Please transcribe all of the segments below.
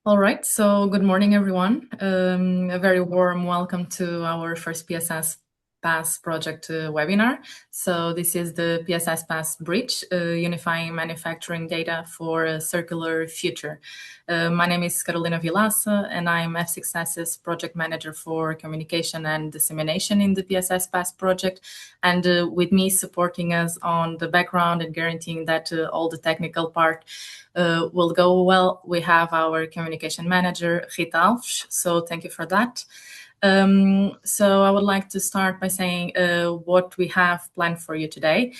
All right, so good morning, everyone. A very warm welcome to our first PSS-Pass project webinar. So this is the PSS-Pass Bridge, Unifying Manufacturing Data for a Circular Future. My name is Carolina Vilaça, and I'm F6S's Project Manager for Communication and Dissemination in the PSS-Pass project. And with me supporting us on the background and guaranteeing that all the technical part will go well, we have our communication manager, Rita Alves. So thank you for that. So I would like to start by saying what we have planned for you today.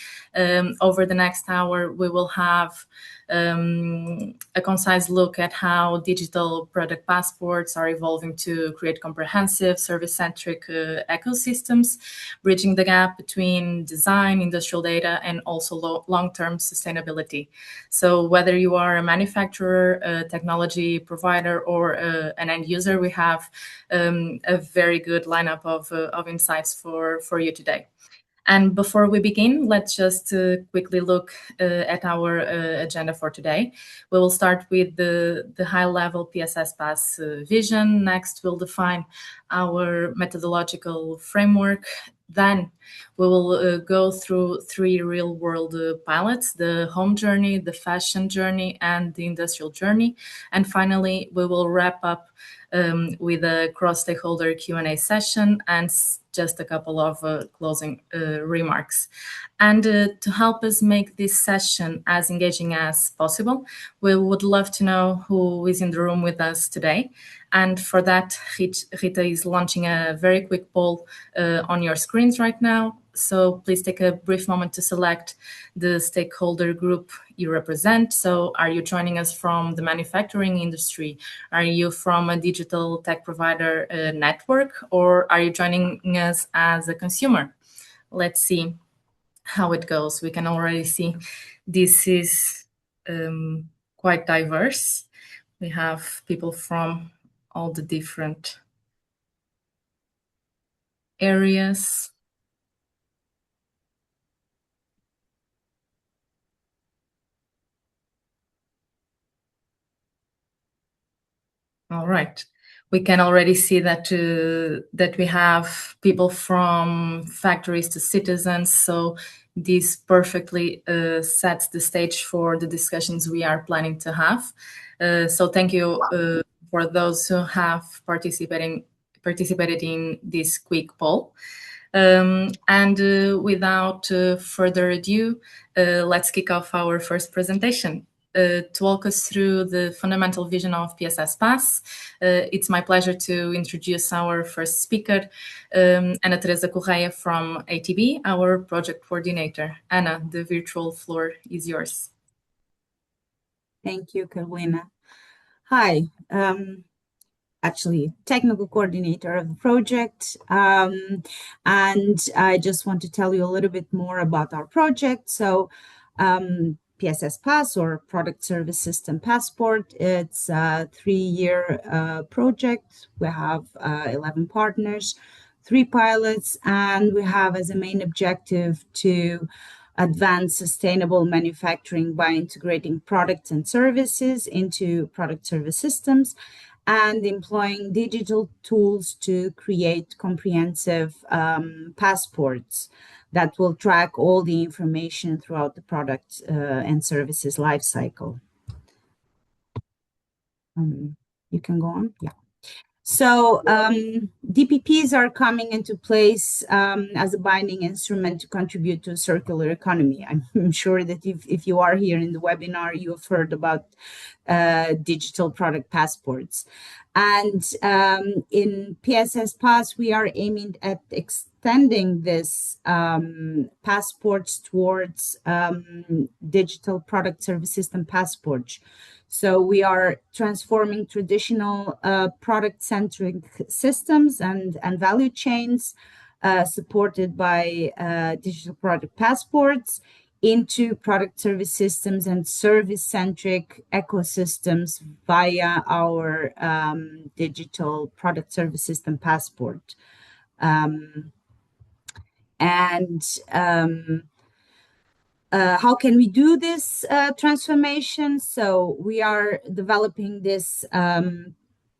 Over the next hour, we will have a concise look at how digital product passports are evolving to create comprehensive service-centric ecosystems, bridging the gap between design, industrial data, and also long-term sustainability. So whether you are a manufacturer, a technology provider, or an end user, we have a very good lineup of insights for you today. And before we begin, let's just quickly look at our agenda for today. We will start with the high-level PSS-Pass vision. Next, we'll define our methodological framework. Then we will go through three real-world pilots: the home journey, the fashion journey, and the industrial journey. And finally, we will wrap up with a cross-stakeholder Q&A session and just a couple of closing remarks. And to help us make this session as engaging as possible, we would love to know who is in the room with us today. And for that, Rita is launching a very quick poll on your screens right now. So please take a brief moment to select the stakeholder group you represent. So are you joining us from the manufacturing industry? Are you from a digital tech provider network? Or are you joining us as a consumer? Let's see how it goes. We can already see this is quite diverse. We have people from all the different areas. All right. We can already see that that we have people from factories to citizens. So this perfectly sets the stage for the discussions we are planning to have. So thank you for those who have participated in this quick poll. And without further ado, let's kick off our first presentation. To walk us through the fundamental vision of PSS-Pass, it's my pleasure to introduce our first speaker, Ana Teresa Correia from ATB, our project coordinator. Ana, the virtual floor is yours. Thank you, Carolina. Hi, actually technical coordinator of the project. And I just want to tell you a little bit more about our project. So PSS-Pass, or Product Service System Passport, it's a 3-year project. We have 11 partners, 3 pilots, and we have as a main objective to advance sustainable manufacturing by integrating products and services into product service systems and employing digital tools to create comprehensive passports that will track all the information throughout the product and services lifecycle. You can go on. Yeah. So DPPs are coming into place as a binding instrument to contribute to a circular economy. I'm sure that if you are here in the webinar, you have heard about digital product passports. And in PSS-Pass, we are aiming at extending this passports towards digital product service system passports. So we are transforming traditional product-centric systems and value chains supported by digital product passports into product service systems and service-centric ecosystems via our digital product service system passport. how can we do this transformation? So we are developing this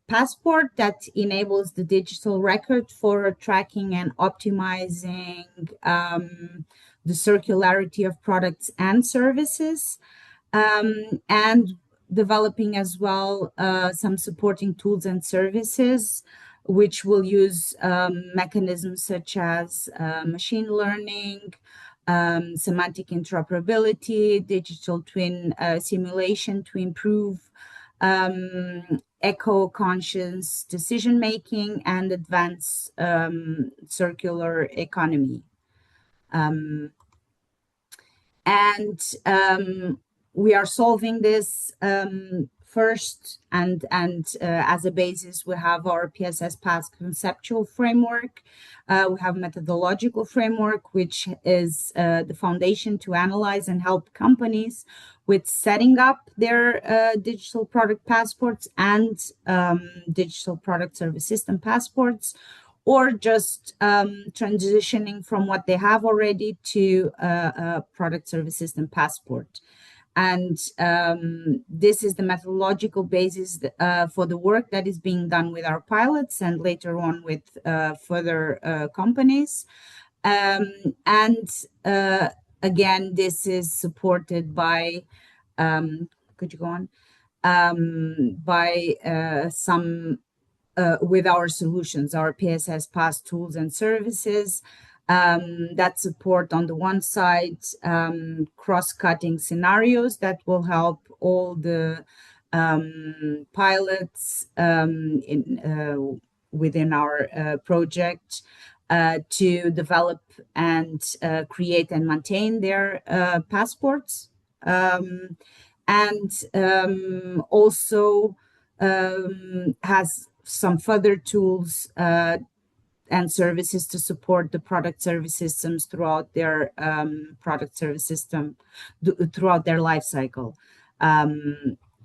passport that enables the digital record for tracking and optimizing the circularity of products and services, and developing as well some supporting tools and services which will use mechanisms such as machine learning, semantic interoperability, digital twin simulation to improve eco-conscious decision making and advance circular economy. We are solving this first, and as a basis, we have our PSS-Pass conceptual framework. We have methodological framework, which is the foundation to analyze and help companies with setting up their digital product passports and digital product service system passports, or just transitioning from what they have already to a product service system passport. And this is the methodological basis for the work that is being done with our pilots and later on with further companies. Again, this is supported by, could you go on? By some with our solutions, our PSS-Pass tools and services that support, on the one side, cross-cutting scenarios that will help all the pilots within our project to develop and create and maintain their passports. Also has some further tools and services to support the product service systems throughout their product service system, throughout their life cycle.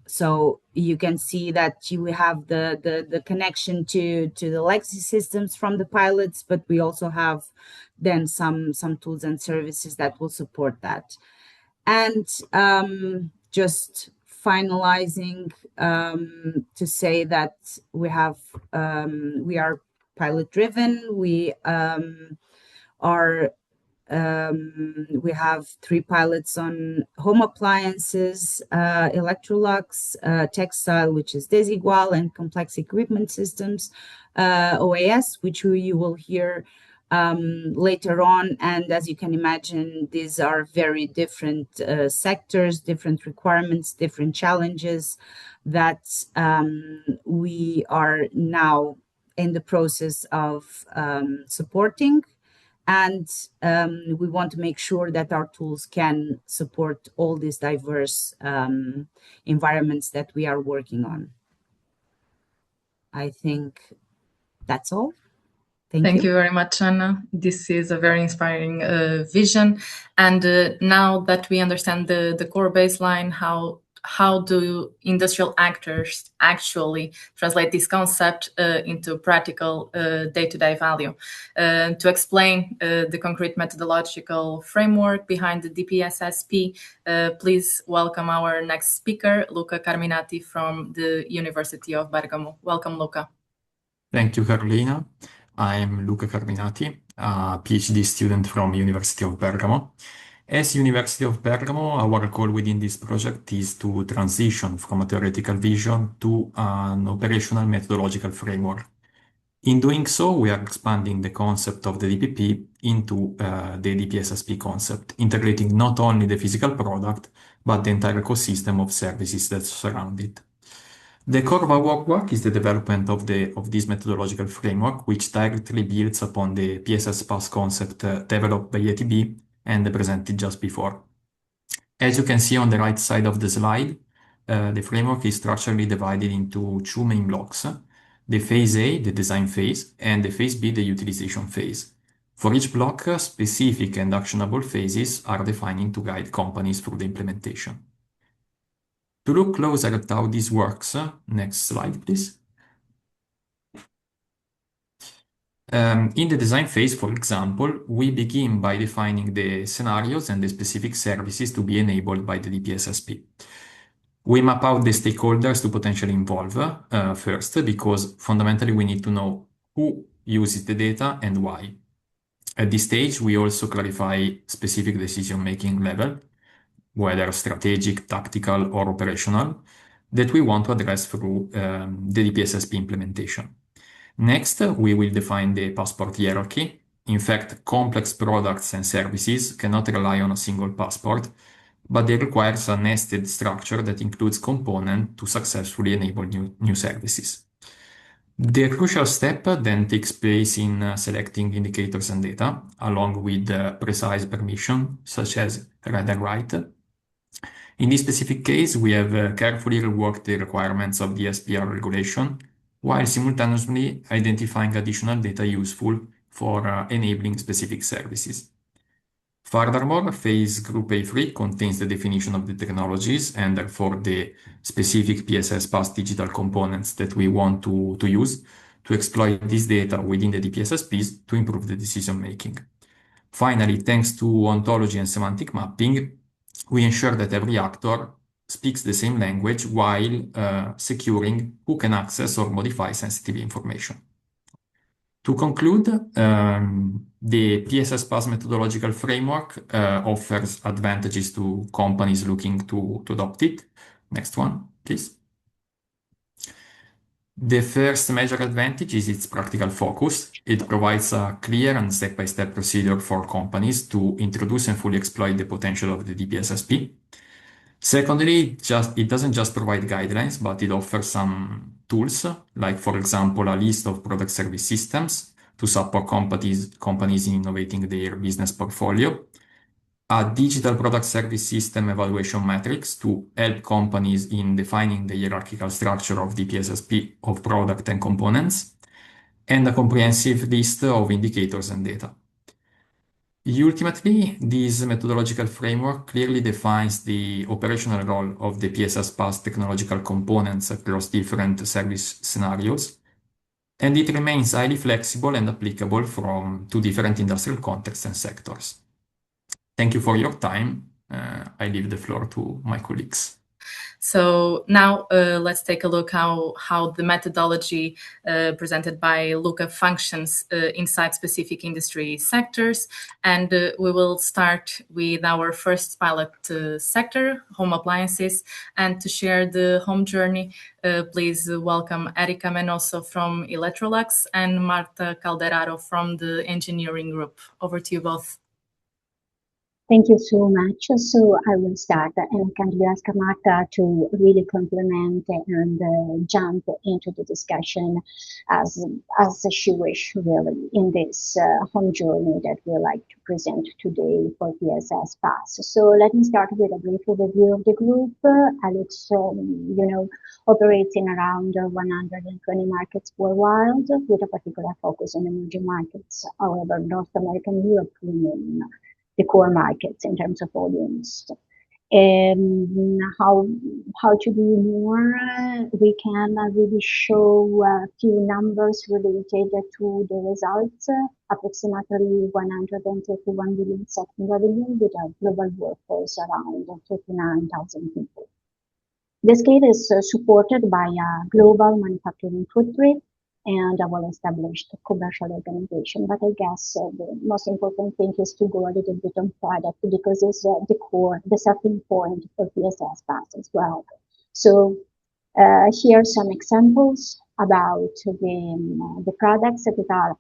So you can see that you have the connection to the legacy systems from the pilots, but we also have then some tools and services that will support that. And just finalizing to say that we are pilot driven. We have 3 pilots on home appliances, Electrolux, textile, which is Desigual, and complex equipment systems, OAS, which you will hear later on. And as you can imagine, these are very different sectors, different requirements, different challenges that we are now in the process of supporting. And we want to make sure that our tools can support all these diverse environments that we are working on. I think that's all. Thank you very much, Anna. This is a very inspiring vision. And now that we understand the core baseline, how do industrial actors actually translate this concept into practical day-to-day value? To explain the concrete methodological framework behind the DPSSP, please welcome our next speaker, Luca Carminati from the University of Bergamo. Welcome, Luca. Thank you, Carolina. I'm Luca Carminati, a PhD student from University of Bergamo. As University of Bergamo, our goal within this project is to transition from a theoretical vision to an operational methodological framework. In doing so, we are expanding the concept of the DPP into the DPSSP concept, integrating not only the physical product, but the entire ecosystem of services that surround it. The core of our work is the development of this methodological framework, which directly builds upon the PSS-Pass concept developed by ATB and presented just before. As you can see on the right side of the slide, the framework is structurally divided into 2 main blocks: the phase A, the design phase, and the phase B, the utilization phase. For each block, specific and actionable phases are defined to guide companies through the implementation. To look closer at how this works, next slide, please. In the design phase, for example, we begin by defining the scenarios and the specific services to be enabled by the DPSSP. We map out the stakeholders to potentially involve first, because fundamentally we need to know who uses the data and why. At this stage, we also clarify specific decision-making level, whether strategic, tactical, or operational, that we want to address through the DPSSP implementation. Next, we will define the passport hierarchy. In fact, complex products and services cannot rely on a single passport, but they require a nested structure that includes components to successfully enable new services. The crucial step then takes place in selecting indicators and data, along with precise permission, such as read and write. In this specific case, we have carefully reworked the requirements of the SPR regulation, while simultaneously identifying additional data useful for enabling specific services. Furthermore, phase group A3 contains the definition of the technologies and therefore the specific PSS-Pass digital components that we want to use to exploit this data within the DPSSPs to improve the decision-making. Finally, thanks to ontology and semantic mapping, we ensure that every actor speaks the same language while securing who can access or modify sensitive information. To conclude, the PSS-Pass methodological framework offers advantages to companies looking to adopt it. Next one, please. The first major advantage is its practical focus. It provides a clear and step-by-step procedure for companies to introduce and fully exploit the potential of the DPSSP. Secondly, it doesn't just provide guidelines, but it offers some tools, like, for example, a list of product service systems to support companies in innovating their business portfolio, a digital product service system evaluation metrics to help companies in defining the hierarchical structure of DPSSP of product and components, and a comprehensive list of indicators and data. Ultimately, this methodological framework clearly defines the operational role of the PSS-Pass technological components across different service scenarios, and it remains highly flexible and applicable to different industrial contexts and sectors. Thank you for your time. I leave the floor to my colleagues. So now let's take a look how the methodology presented by Luca functions inside specific industry sectors. And we will start with our first pilot sector, home appliances. And to share the home journey, please welcome Erika Menosso from Electrolux and Marta Calderaro from the engineering group. Over to you both. Thank you so much. So I will start, and I kindly ask Marta to really complement and jump into the discussion as she wish, really, in this home journey that we like to present today for PSS-Pass. So let me start with a brief overview of the group. Alex, operates in around 120 markets worldwide, with a particular focus on emerging markets. However, North America and Europe remain the core markets in terms of volumes. And how to do more? We can really show a few numbers related to the results. Approximately 131 billion revenue with a global workforce around 39,000 people. The scale is supported by a global manufacturing footprint and a well-established commercial organization. But I guess the most important thing is to go a little bit on product, because it's the core, the starting point for PSS-Pass as well. So here are some examples about the products that are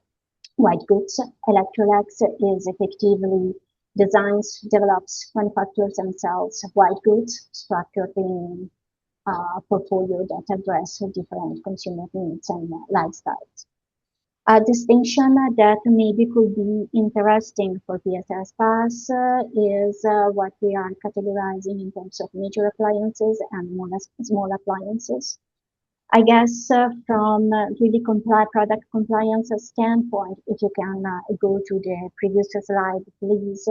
white goods. Electrolux is effectively designs, develops, manufactures, and sells white goods structured in portfolio that address different consumer needs and lifestyles. A distinction that maybe could be interesting for PSS-Pass is what we are categorizing in terms of major appliances and small appliances. I guess from really product compliance standpoint, if you can go to the previous slide, please.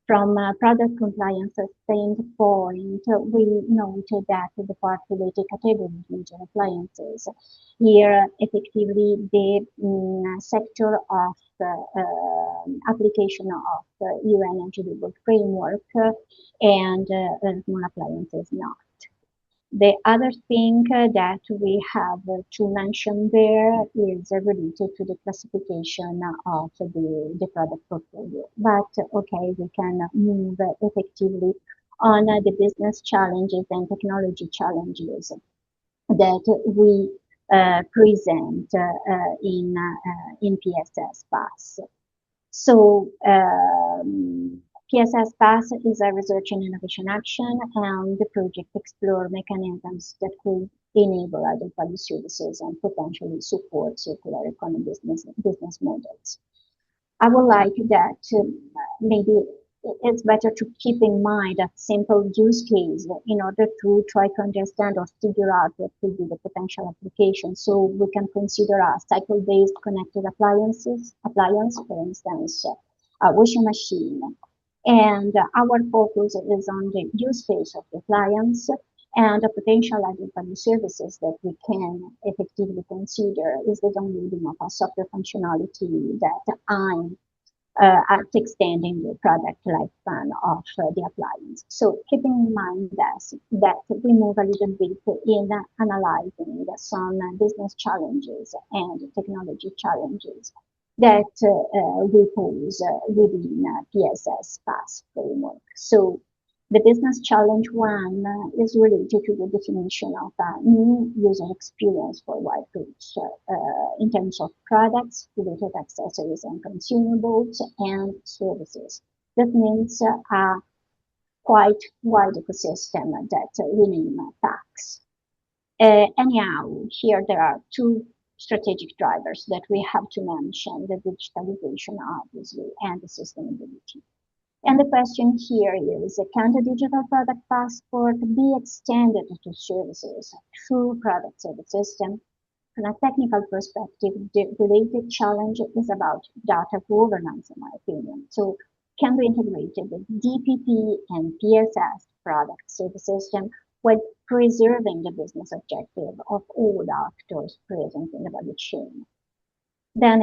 From a product compliance standpoint, we noted that the part-related category region appliances, here effectively the sector of application of UN Energy framework and small appliances not. The other thing that we have to mention there is related to the classification of the product portfolio. But okay, we can move effectively on the business challenges and technology challenges that we present in PSS-Pass. So PSS-Pass is a research and innovation action, and the project explores mechanisms that could enable added value services and potentially support circular economy business models. I would like that maybe it's better to keep in mind that simple use case in order to try to understand or figure out what could be the potential application. So we can consider a cycle-based connected appliance, for instance, a washing machine. And our focus is on the use case of the appliance, and the potential added value services that we can effectively consider is the downloading of a software functionality that I'm at extending the product lifespan of the appliance. So keeping in mind that we move a little bit in analyzing some business challenges and technology challenges that we pose within PSS-Pass framework. So the business challenge one is related to the definition of a new user experience for white goods in terms of products, related accessories and consumables, and services. That means a quite wide ecosystem that we name packs. Anyhow, here there are two strategic drivers that we have to mention: the digitalization, obviously, and the sustainability. And the question here is, can the digital product passport be extended to services through product service system? From a technical perspective, the related challenge is about data governance, in my opinion. So can we integrate the DPP and PSS product service system while preserving the business objective of all the actors present in the value chain? Then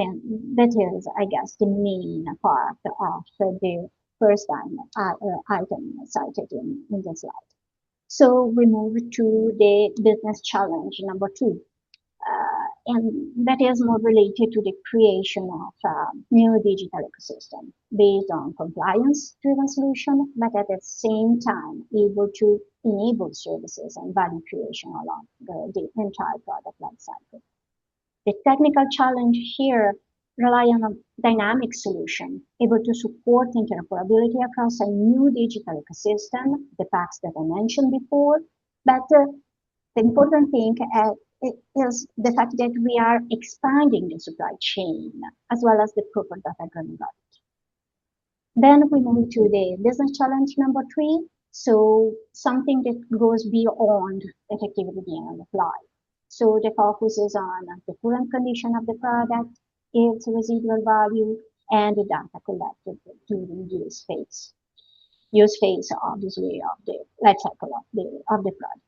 that is, I guess, the main part of the first item cited in the slide. So we move to the business challenge number 2. And that is more related to the creation of a new digital ecosystem based on compliance-driven solution, but at the same time able to enable services and value creation along the entire product lifecycle. The technical challenge here rely on a dynamic solution able to support interoperability across a new digital ecosystem, the packs that I mentioned before. But the important thing is the fact that we are expanding the supply chain as well as the proper data granularity. Then we move to the business challenge number 3. So something that goes beyond effectively the end of life. So the focus is on the current condition of the product, its residual value, and the data collected during use phase. Use phase, obviously, of the life cycle of the product.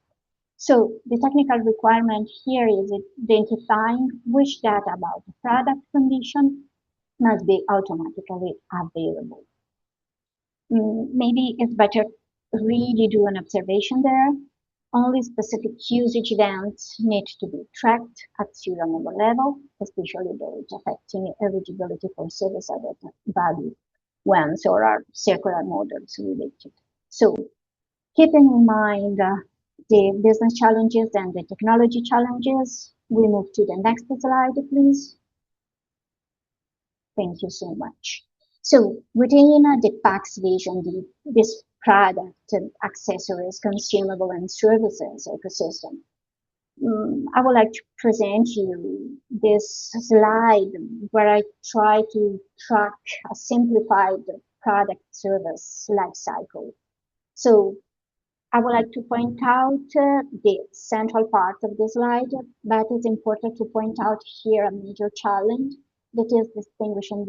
So the technical requirement here is identifying which data about the product condition must be automatically available. Maybe it's better really do an observation there. Only specific usage events need to be tracked at serial number level, especially those affecting eligibility for service added value ones or are circular models related. So keeping in mind the business challenges and the technology challenges, we move to the next slide, please. Thank you so much. So within the PAX vision, this product, accessories, consumable, and services ecosystem, I would like to present you this slide where I try to track a simplified product service life cycle. So I would like to point out the central part of the slide, but it's important to point out here a major challenge that is distinguishing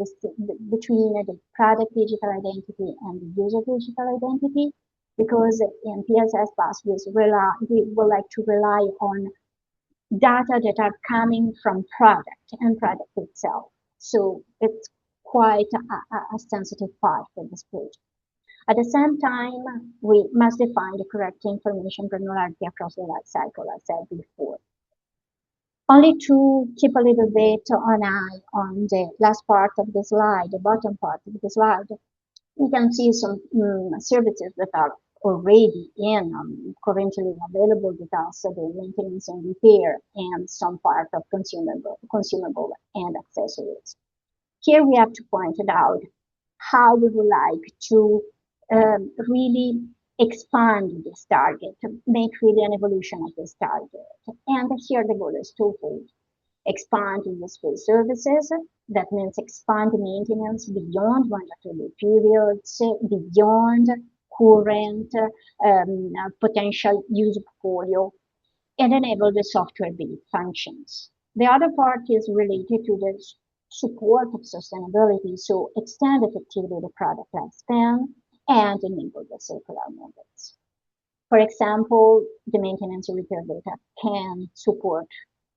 between the product digital identity and the user digital identity, because in PSS-Pass we would like to rely on data that are coming from product and product itself. So it's quite a sensitive part for this project. At the same time, we must define the correct information granularity across the life cycle, as I said before. Only to keep a little bit an eye on the last part of the slide, the bottom part of the slide, you can see some services that are already currently available with us, the maintenance and repair, and some part of consumable and accessories. Here we have to point it out how we would like to really expand this target, to make really an evolution of this target. And here the goal is twofold. Expand useful services, that means expand maintenance beyond mandatory periods, beyond current potential user portfolio, and enable the software-based functions. The other part is related to the support of sustainability, so extend effectively the product lifespan and enable the circular models. For example, the maintenance and repair data can support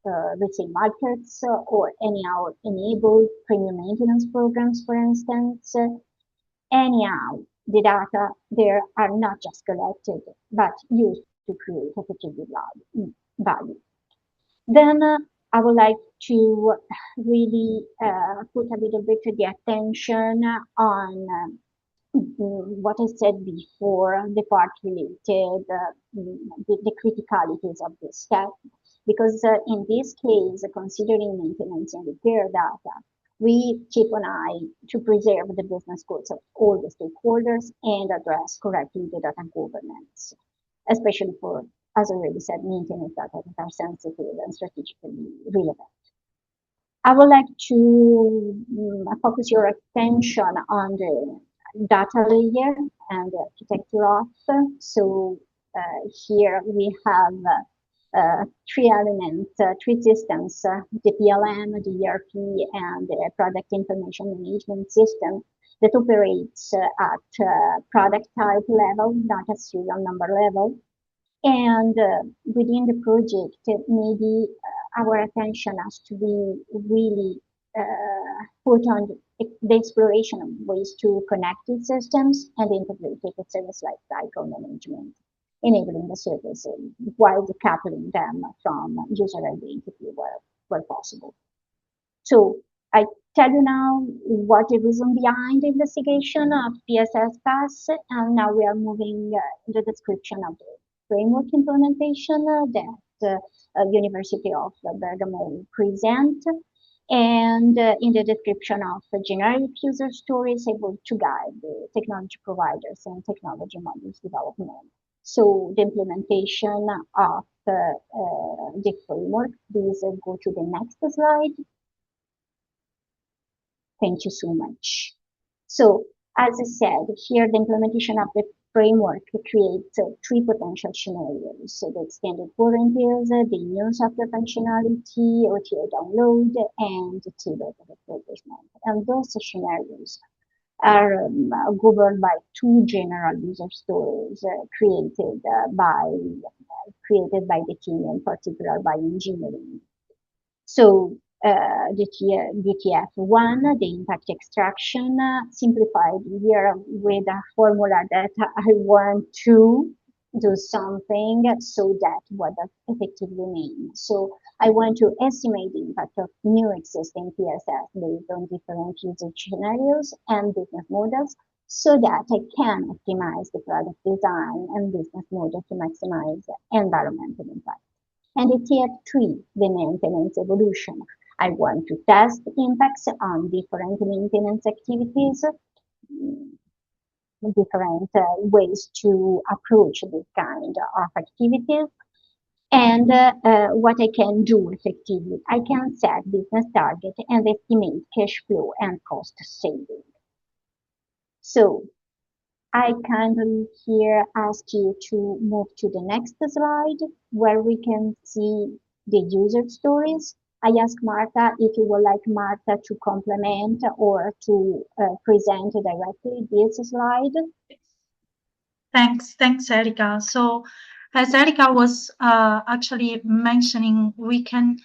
resale markets or anyhow enable premium maintenance programs, for instance. Anyhow, the data there are not just collected, but used to create effective value. Then I would like to really put a little bit of the attention on what I said before, the part related, the criticalities of this step, because in this case, considering maintenance and repair data, we keep an eye to preserve the business goals of all the stakeholders and address correctly the data governance, especially for, as I already said, maintenance data that are sensitive and strategically relevant. I would like to focus your attention on the data layer and the architecture of. So here we have three elements, three systems, the PLM, the ERP, and the product information management system that operates at product type level, not at serial number level. And within the project, maybe our attention has to be really put on the exploration of ways to connect these systems and integrate it with service lifecycle management, enabling the service while decoupling them from user identity where possible. So I tell you now what the reason behind the investigation of PSS-Pass, and now we are moving the description of the framework implementation that University of Bergamo present, and in the description of generic user stories able to guide the technology providers and technology modules development. So the implementation of the framework, please go to the next slide. Thank you so much. So as I said, here the implementation of the framework creates three potential scenarios. So the extended warranties, the new software functionality, OTA download, and the table refurbishment. And those scenarios are governed by two general user stories created by the team, in particular by engineering. So DTF1, the impact extraction, simplified here with a formula that I want to do something so that what does effectively mean. So I want to estimate the impact of new existing PSS based on different usage scenarios and business models so that I can optimize the product design and business model to maximize environmental impact. And the TF3, the maintenance evolution. I want to test impacts on different maintenance activities, different ways to approach this kind of activities, and what I can do effectively. I can set business target and estimate cash flow and cost saving. So I kindly here ask you to move to the next slide where we can see the user stories. I ask Marta if you would like Marta to complement or to present directly this slide. Thanks, Erika. So as Erika was actually mentioning, we can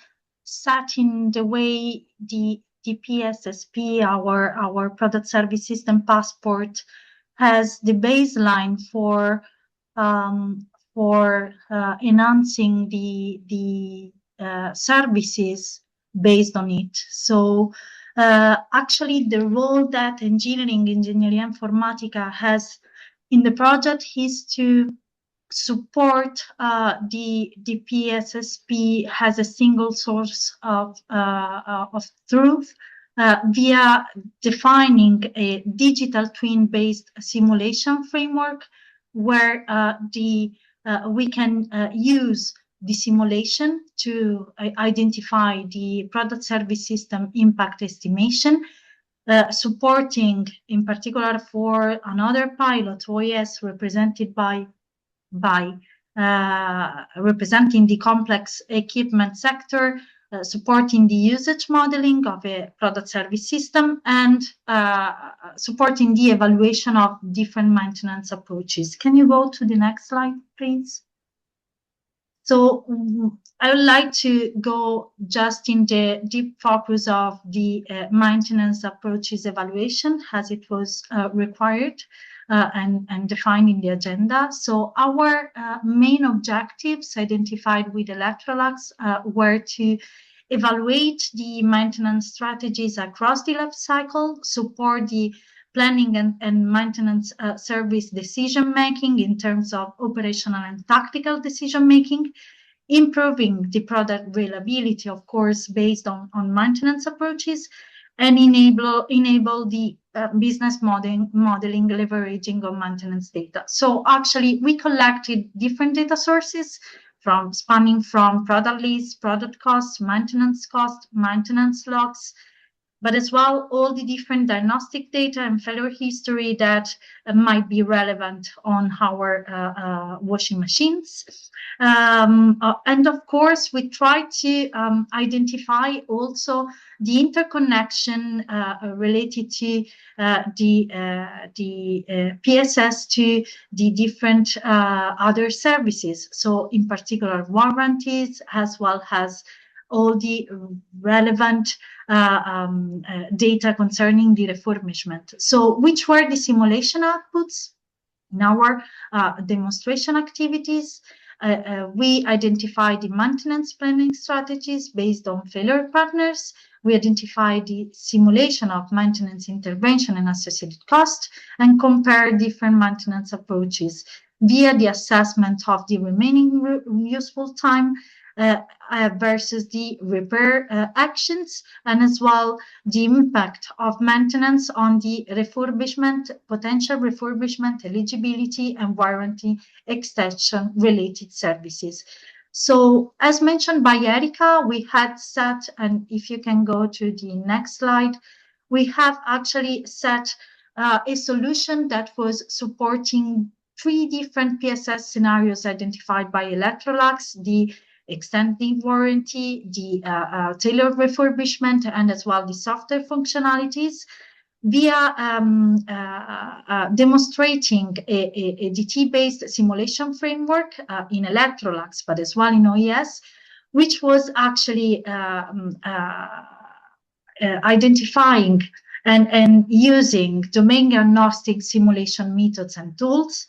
set in the way the DPSSP, our product service system passport, has the baseline for enhancing the services based on it. So actually the role that Ingegneria Informatica has in the project is to support the PSSP has a single source of truth via defining a digital twin-based simulation framework where we can use the simulation to identify the product service system impact estimation, supporting in particular for another pilot, OES, represented by representing the complex equipment sector, supporting the usage modeling of a product service system, and supporting the evaluation of different maintenance approaches. Can you go to the next slide, please? So I would like to go just in the deep focus of the maintenance approaches evaluation as it was required and defined in the agenda. So our main objectives identified with Electrolux were to evaluate the maintenance strategies across the life cycle, support the planning and maintenance service decision-making in terms of operational and tactical decision-making, improving the product reliability, of course, based on maintenance approaches, and enable the business modeling leveraging of maintenance data. So actually, we collected different data sources spanning from product list, product costs, maintenance logs, but as well all the different diagnostic data and failure history that might be relevant on our washing machines. And of course, we try to identify also the interconnection related to the PSS to the different other services. So in particular, warranties, as well as all the relevant data concerning the refurbishment. So which were the simulation outputs in our demonstration activities? We identified the maintenance planning strategies based on failure partners. We identified the simulation of maintenance intervention and associated cost, and compared different maintenance approaches via the assessment of the remaining useful time versus the repair actions, and as well the impact of maintenance on the refurbishment, potential refurbishment, eligibility, and warranty extension related services. So as mentioned by Erika, we had set, and if you can go to the next slide, we have actually set a solution that was supporting 3 different PSS scenarios identified by Electrolux: the extended warranty, the tailored refurbishment, and as well the software functionalities, via demonstrating a DT-based simulation framework in Electrolux, but as well in OES, which was actually identifying and using domain agnostic simulation methods and tools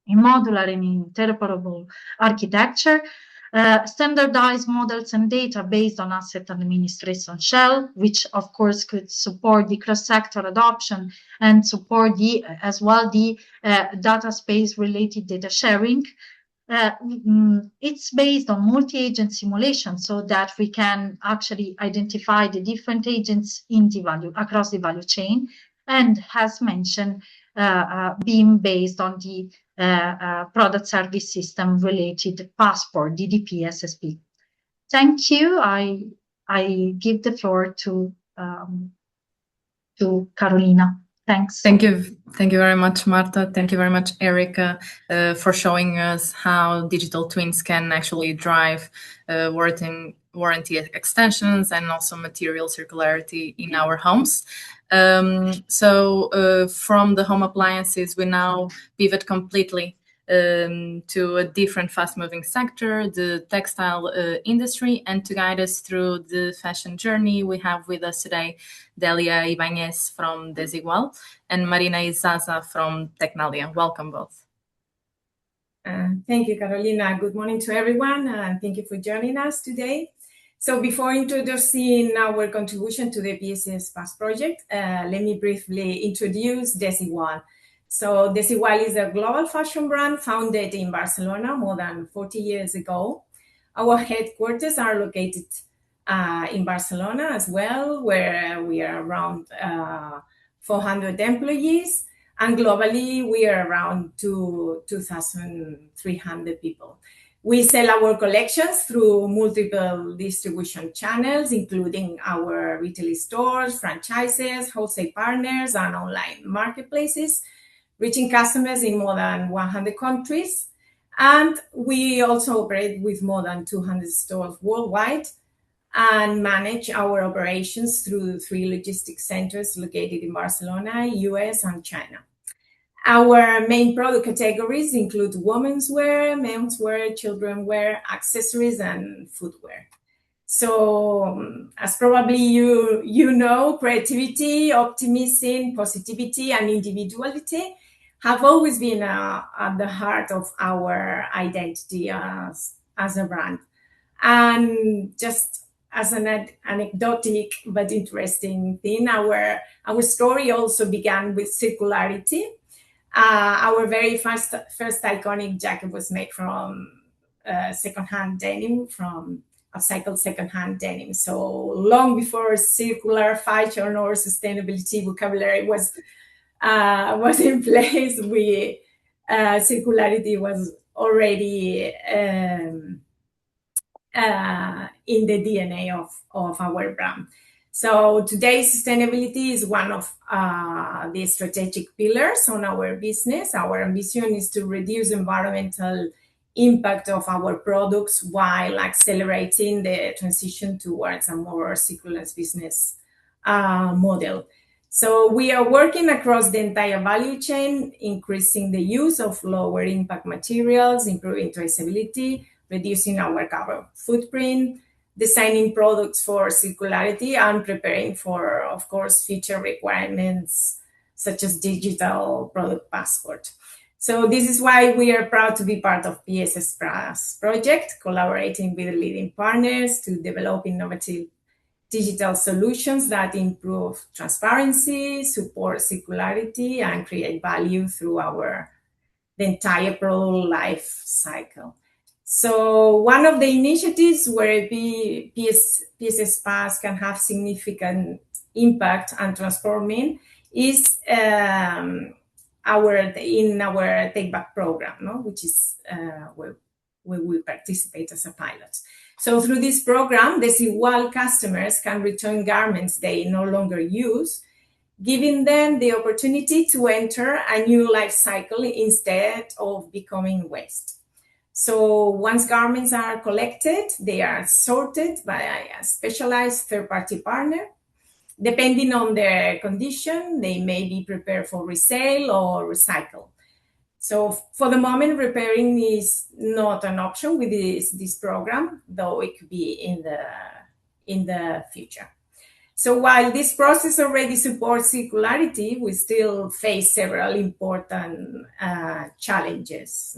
in modular and interoperable architecture, standardized models and data based on asset administration shell, which of course could support the cross-sector adoption and support as well the data space related data sharing. It's based on multi-agent simulation so that we can actually identify the different agents in the across the value chain, and as mentioned, being based on the product service system related passport, the DPSSP. Thank you. I give the floor to Carolina. Thanks. Thank you very much, Marta. Thank you very much, Erika, for showing us how digital twins can actually drive warranty extensions and also material circularity in our homes. From the home appliances, we now pivot completely to a different fast-moving sector, the textile industry. And to guide us through the fashion journey, we have with us today Delia Ibañez from Desigual and Marina Isasa from Tecnalia. Welcome both. Thank you, Carolina. Good morning to everyone, and thank you for joining us today. So before introducing our contribution to the PSS-Pass project, let me briefly introduce Desigual. So Desigual is a global fashion brand founded in Barcelona more than 40 years ago. Our headquarters are located in Barcelona as well, where we are around 400 employees. And globally, we are around 2,300 people. We sell our collections through multiple distribution channels, including our retail stores, franchises, wholesale partners, and online marketplaces, reaching customers in more than 100 countries. And we also operate with more than 200 stores worldwide and manage our operations through 3 logistics centers located in Barcelona, US, and China. Our main product categories include women's wear, men's wear, children's wear, accessories, and footwear. So as probably you know, creativity, optimism, positivity, and individuality have always been at the heart of our identity as a brand. And just as an anecdotic but interesting thing, our story also began with circularity. Our very first iconic jacket was made from secondhand denim, from upcycled secondhand denim. So long before circular fashion or sustainability vocabulary was in place, circularity was already in the DNA of our brand. So today, sustainability is one of the strategic pillars on our business. Our ambition is to reduce environmental impact of our products while accelerating the transition towards a more circular business model. So we are working across the entire value chain, increasing the use of lower impact materials, improving traceability, reducing our carbon footprint, designing products for circularity, and preparing for, of course, future requirements such as digital product passport. So this is why we are proud to be part of PSS-Pass project, collaborating with leading partners to develop innovative digital solutions that improve transparency, support circularity, and create value through the entire product life cycle. So one of the initiatives where PSS-Pass can have significant impact and transforming is in our Take Back program, which is where we participate as a pilot. So through this program, Desigual customers can return garments they no longer use, giving them the opportunity to enter a new life cycle instead of becoming waste. So once garments are collected, they are sorted by a specialized third-party partner. Depending on their condition, they may be prepared for resale or recycle. So for the moment, repairing is not an option with this program, though it could be in the future. So while this process already supports circularity, we still face several important challenges.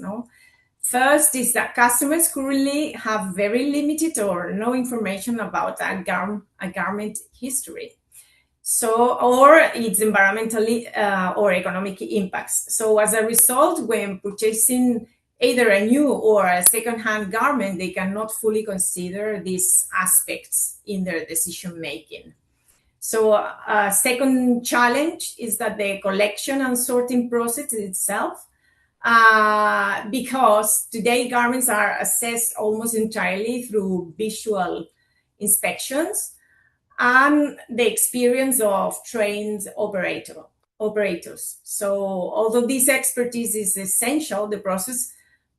First is that customers currently have very limited or no information about a garment history, or its environmentally or economic impacts. So as a result, when purchasing either a new or a second-hand garment, they cannot fully consider these aspects in their decision-making. So a second challenge is that the collection and sorting process itself, because today garments are assessed almost entirely through visual inspections and the experience of trained operators. So although this expertise is essential, the process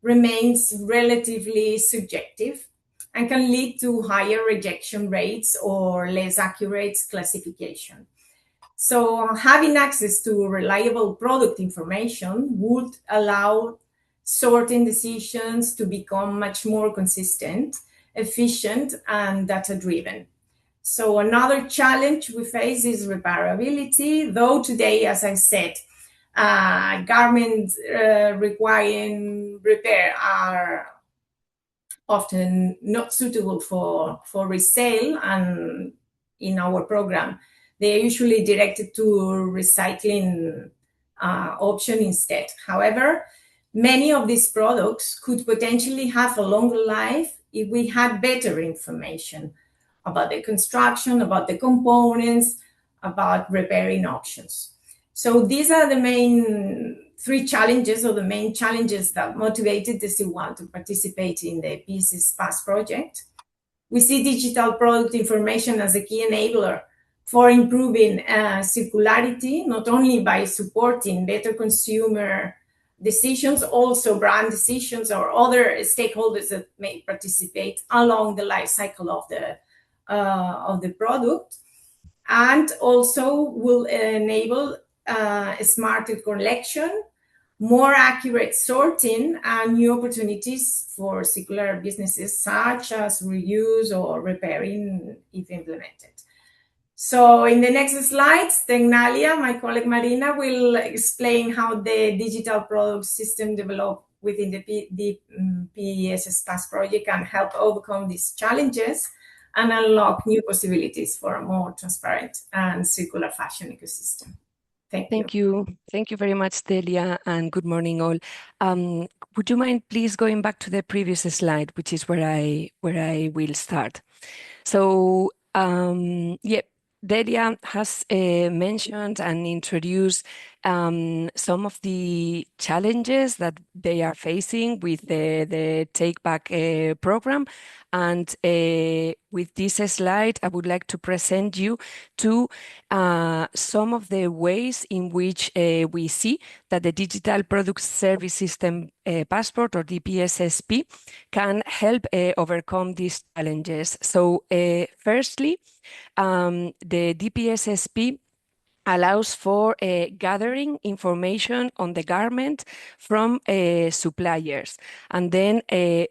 remains relatively subjective. and can lead to higher rejection rates or less accurate classification. So having access to reliable product information would allow sorting decisions to become much more consistent, efficient, and data-driven. So another challenge we face is repairability, though today, as I said, garments requiring repair are often not suitable for resale, and in our program, they are usually directed to recycling option instead. However, many of these products could potentially have a longer life if we had better information about the construction, about the components, about repairing options. So these are the main three challenges, or the main challenges that motivated Desigual to participate in the PSS-Pass project. We see digital product information as a key enabler for improving circularity, not only by supporting better consumer decisions, also brand decisions or other stakeholders that may participate along the life cycle of the product, and also will enable a smarter collection, more accurate sorting, and new opportunities for circular businesses such as reuse or repairing if implemented. So in the next slides, Tecnalia, my colleague Marina, will explain how the digital product system developed within the PSS-Pass project can help overcome these challenges and unlock new possibilities for a more transparent and circular fashion ecosystem. Thank you. Thank you very much, Delia, and good morning all. Would you mind please going back to the previous slide, which is where I will start? So yeah, Delia has mentioned and introduced some of the challenges that they are facing with the Take Back program. And with this slide, I would like to present you to some of the ways in which we see that the Digital Product Service System Passport, or DPSSP, can help overcome these challenges. So firstly, the DPSSP allows for gathering information on the garment from suppliers, and then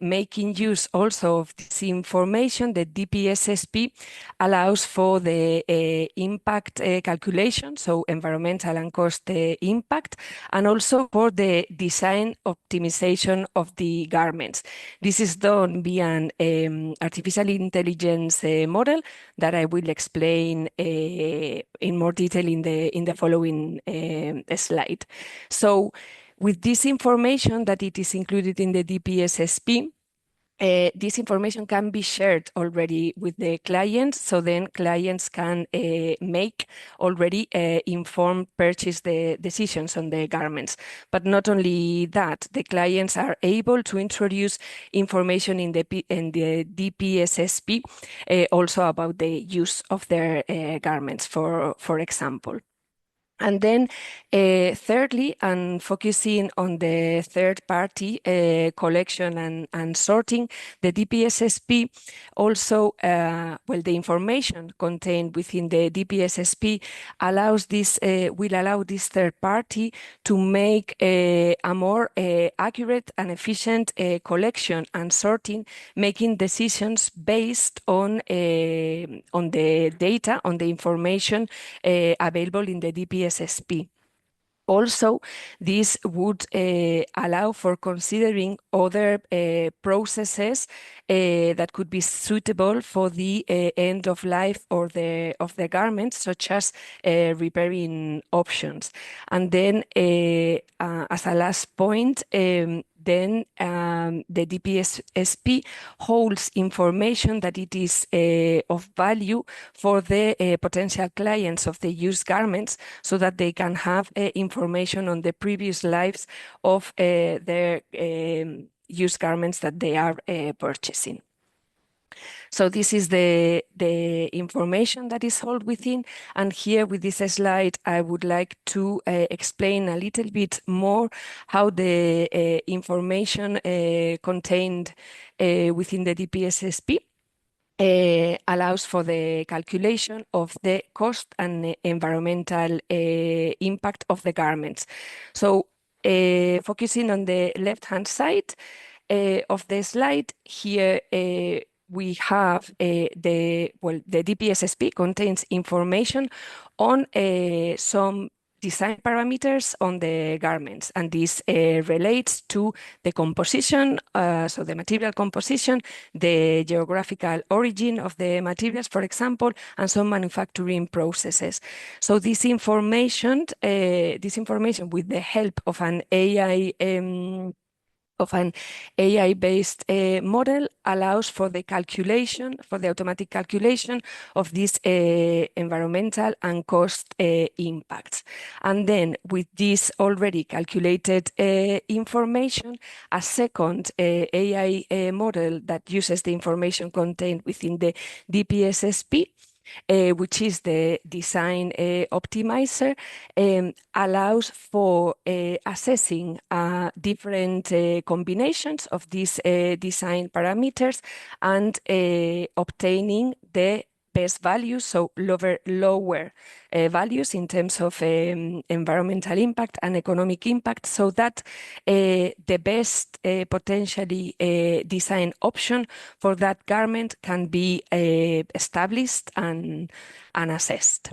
making use also of this information. The DPSSP allows for the impact calculation, so environmental and cost impact, and also for the design optimization of the garments. This is done via an artificial intelligence model that I will explain in more detail in the following slide. So with this information that it is included in the DPSSP, this information can be shared already with the clients, so then clients can make already informed purchase decisions on the garments. But not only that, the clients are able to introduce information in the DPSSP also about the use of their garments, for example. And then thirdly, and focusing on the third-party collection and sorting, the DPSSP also, well, the information contained within the DPSSP allows this, will allow this third party to make a more accurate and efficient collection and sorting, making decisions based on the data, on the information available in the DPSSP. Also, this would allow for considering other processes that could be suitable for the end of life of the garments, such as repairing options. And then, as a last point, then the DPSSP holds information that it is of value for the potential clients of the used garments, so that they can have information on the previous lives of their used garments that they are purchasing. So this is the information that is held within. And here with this slide, I would like to explain a little bit more how the information contained within the DPSSP allows for the calculation of the cost and environmental impact of the garments. So focusing on the left-hand side of the slide, here we have the DPSSP contains information on some design parameters on the garments, and this relates to the composition, so the material composition, the geographical origin of the materials, for example, and some manufacturing processes. So this information with the help of an AI-based model allows for the calculation, for the automatic calculation of these environmental and cost impacts. And then with this already calculated information, a second AI model that uses the information contained within the DPSSP, which is the design optimizer, allows for assessing different combinations of these design parameters and obtaining the best values, so lower values in terms of environmental impact and economic impact, so that the best potentially design option for that garment can be established and assessed.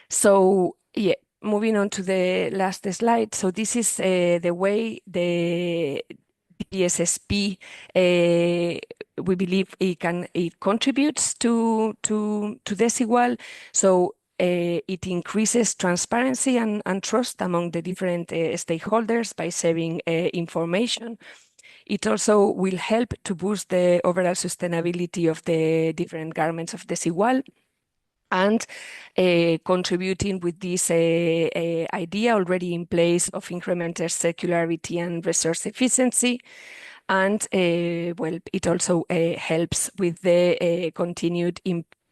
So yeah, moving on to the last slide. So this is the way the DPSSP we believe it contributes to Desigual. So it increases transparency and trust among the different stakeholders by sharing information. It also will help to boost the overall sustainability of the different garments of Desigual, and contributing with this idea already in place of incremental circularity and resource efficiency. And well, it also helps with the continued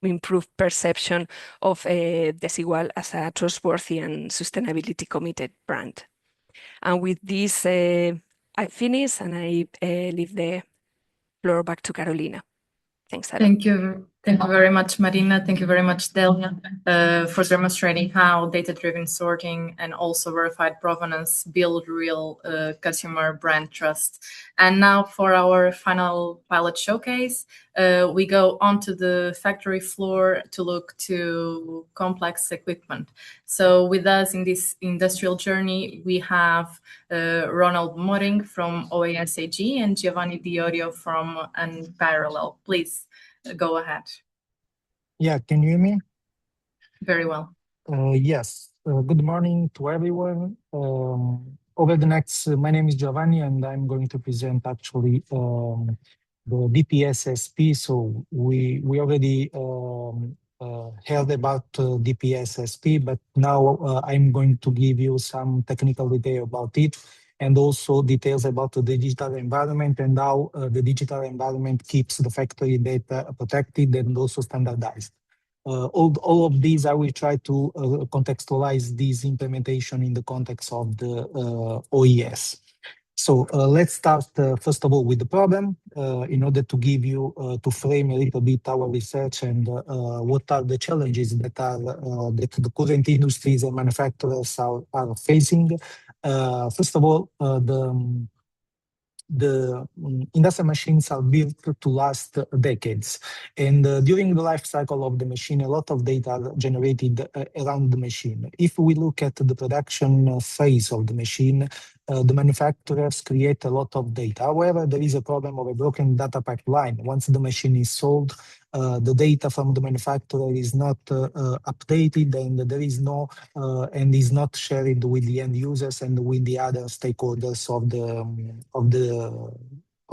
improved perception of Desigual as a trustworthy and sustainability committed brand. And with this, I finish and I leave the floor back to Carolina. Thanks a lot. Thank you. Thank you very much, Marina. Thank you very much, Delia, for demonstrating how data-driven sorting and also verified provenance build real consumer brand trust. And now for our final pilot showcase, we go onto the factory floor to look to complex equipment. So with us in this industrial journey, we have Ronald Möhring from OAS AG and Giovanni Di Orio from UNPARALLEL. Please go ahead. Yeah, can you hear me? Very well. Yes. Good morning to everyone. Over the next, my name is Giovanni, and I'm going to present actually the DPSSP. So we already heard about DPSSP, but now I'm going to give you some technical detail about it, and also details about the digital environment and how the digital environment keeps the factory data protected and also standardized. All of these, I will try to contextualize this implementation in the context of the OES. So let's start first of all with the problem in order to give you, to frame a little bit our research and what are the challenges that that the current industries and manufacturers are facing. First of all, the industrial machines are built to last decades, and during the life cycle of the machine, a lot of data are generated around the machine. If we look at the production phase of the machine, the manufacturers create a lot of data. However, there is a problem of a broken data pipeline. Once the machine is sold, the data from the manufacturer is not updated, and there is no and is not shared with the end users and with the other stakeholders of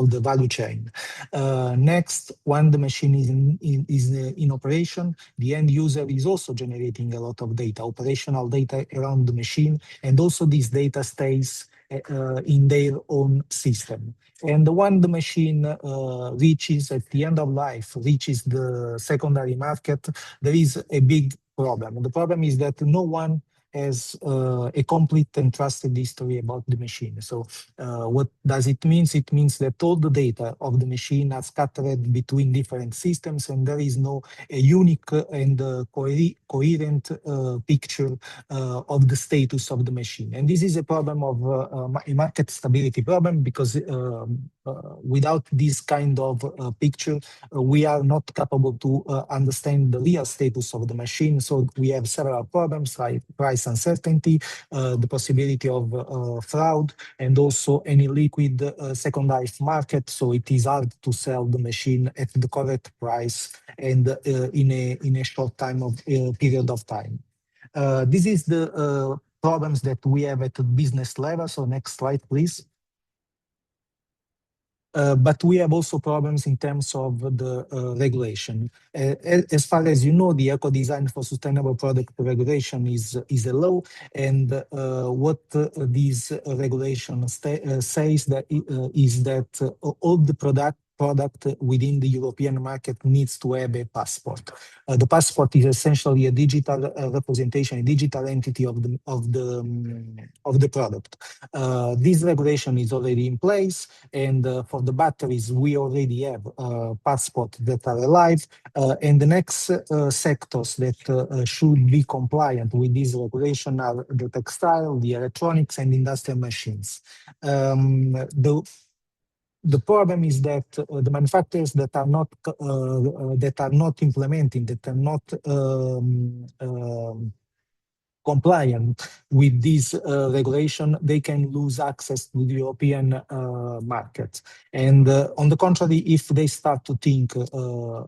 the value chain. Next, when the machine is in operation, the end user is also generating a lot of data, operational data around the machine, and also this data stays in their own system. And when the machine reaches at the end of life, reaches the secondary market, there is a big problem. The problem is that no one has a complete and trusted history about the machine. So what does it mean? It means that all the data of the machine are scattered between different systems, and there is no a unique and coherent picture of the status of the machine. And this is a problem of a market stability problem, because without this kind of picture, we are not capable to understand the real status of the machine. So we have several problems like price uncertainty, the possibility of fraud, and also any liquid secondary market. So it is hard to sell the machine at the correct price and in a short time of period of time. This is the problems that we have at the business level. So next slide, please. But we have also problems in terms of the regulation. As far as you know, the Eco Design for Sustainable Product Regulation is a law, and what this regulation says that is that all the product within the European market needs to have a passport. The passport is essentially a digital representation, a digital entity of the product. This regulation is already in place, and for the batteries, we already have passports that are alive. And the next sectors that should be compliant with this regulation are the textile, the electronics, and industrial machines. The problem is that the manufacturers that are not implementing, that are not compliant with this regulation, they can lose access to the European market. And on the contrary, if they start to think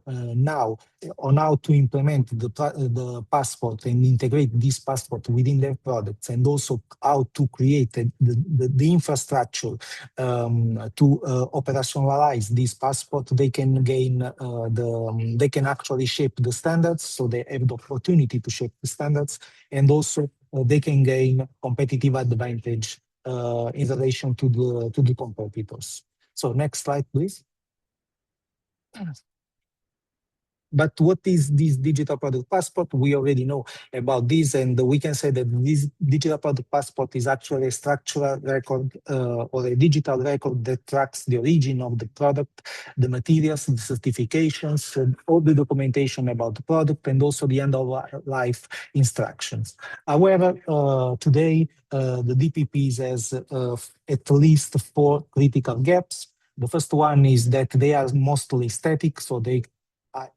now on how to implement the passport and integrate this passport within their products, and also how to create the infrastructure to operationalize this passport, they can gain they can actually shape the standards. So they have the opportunity to shape the standards, and also they can gain competitive advantage in relation to the competitors. So next slide, please. But what is this digital product passport? We already know about this, and we can say that this digital product passport is actually a structural record or a digital record that tracks the origin of the product, the materials, the certifications, and all the documentation about the product, and also the end of life instructions. However, today the DPPs has at least 4 critical gaps. The first one is that they are mostly static, so they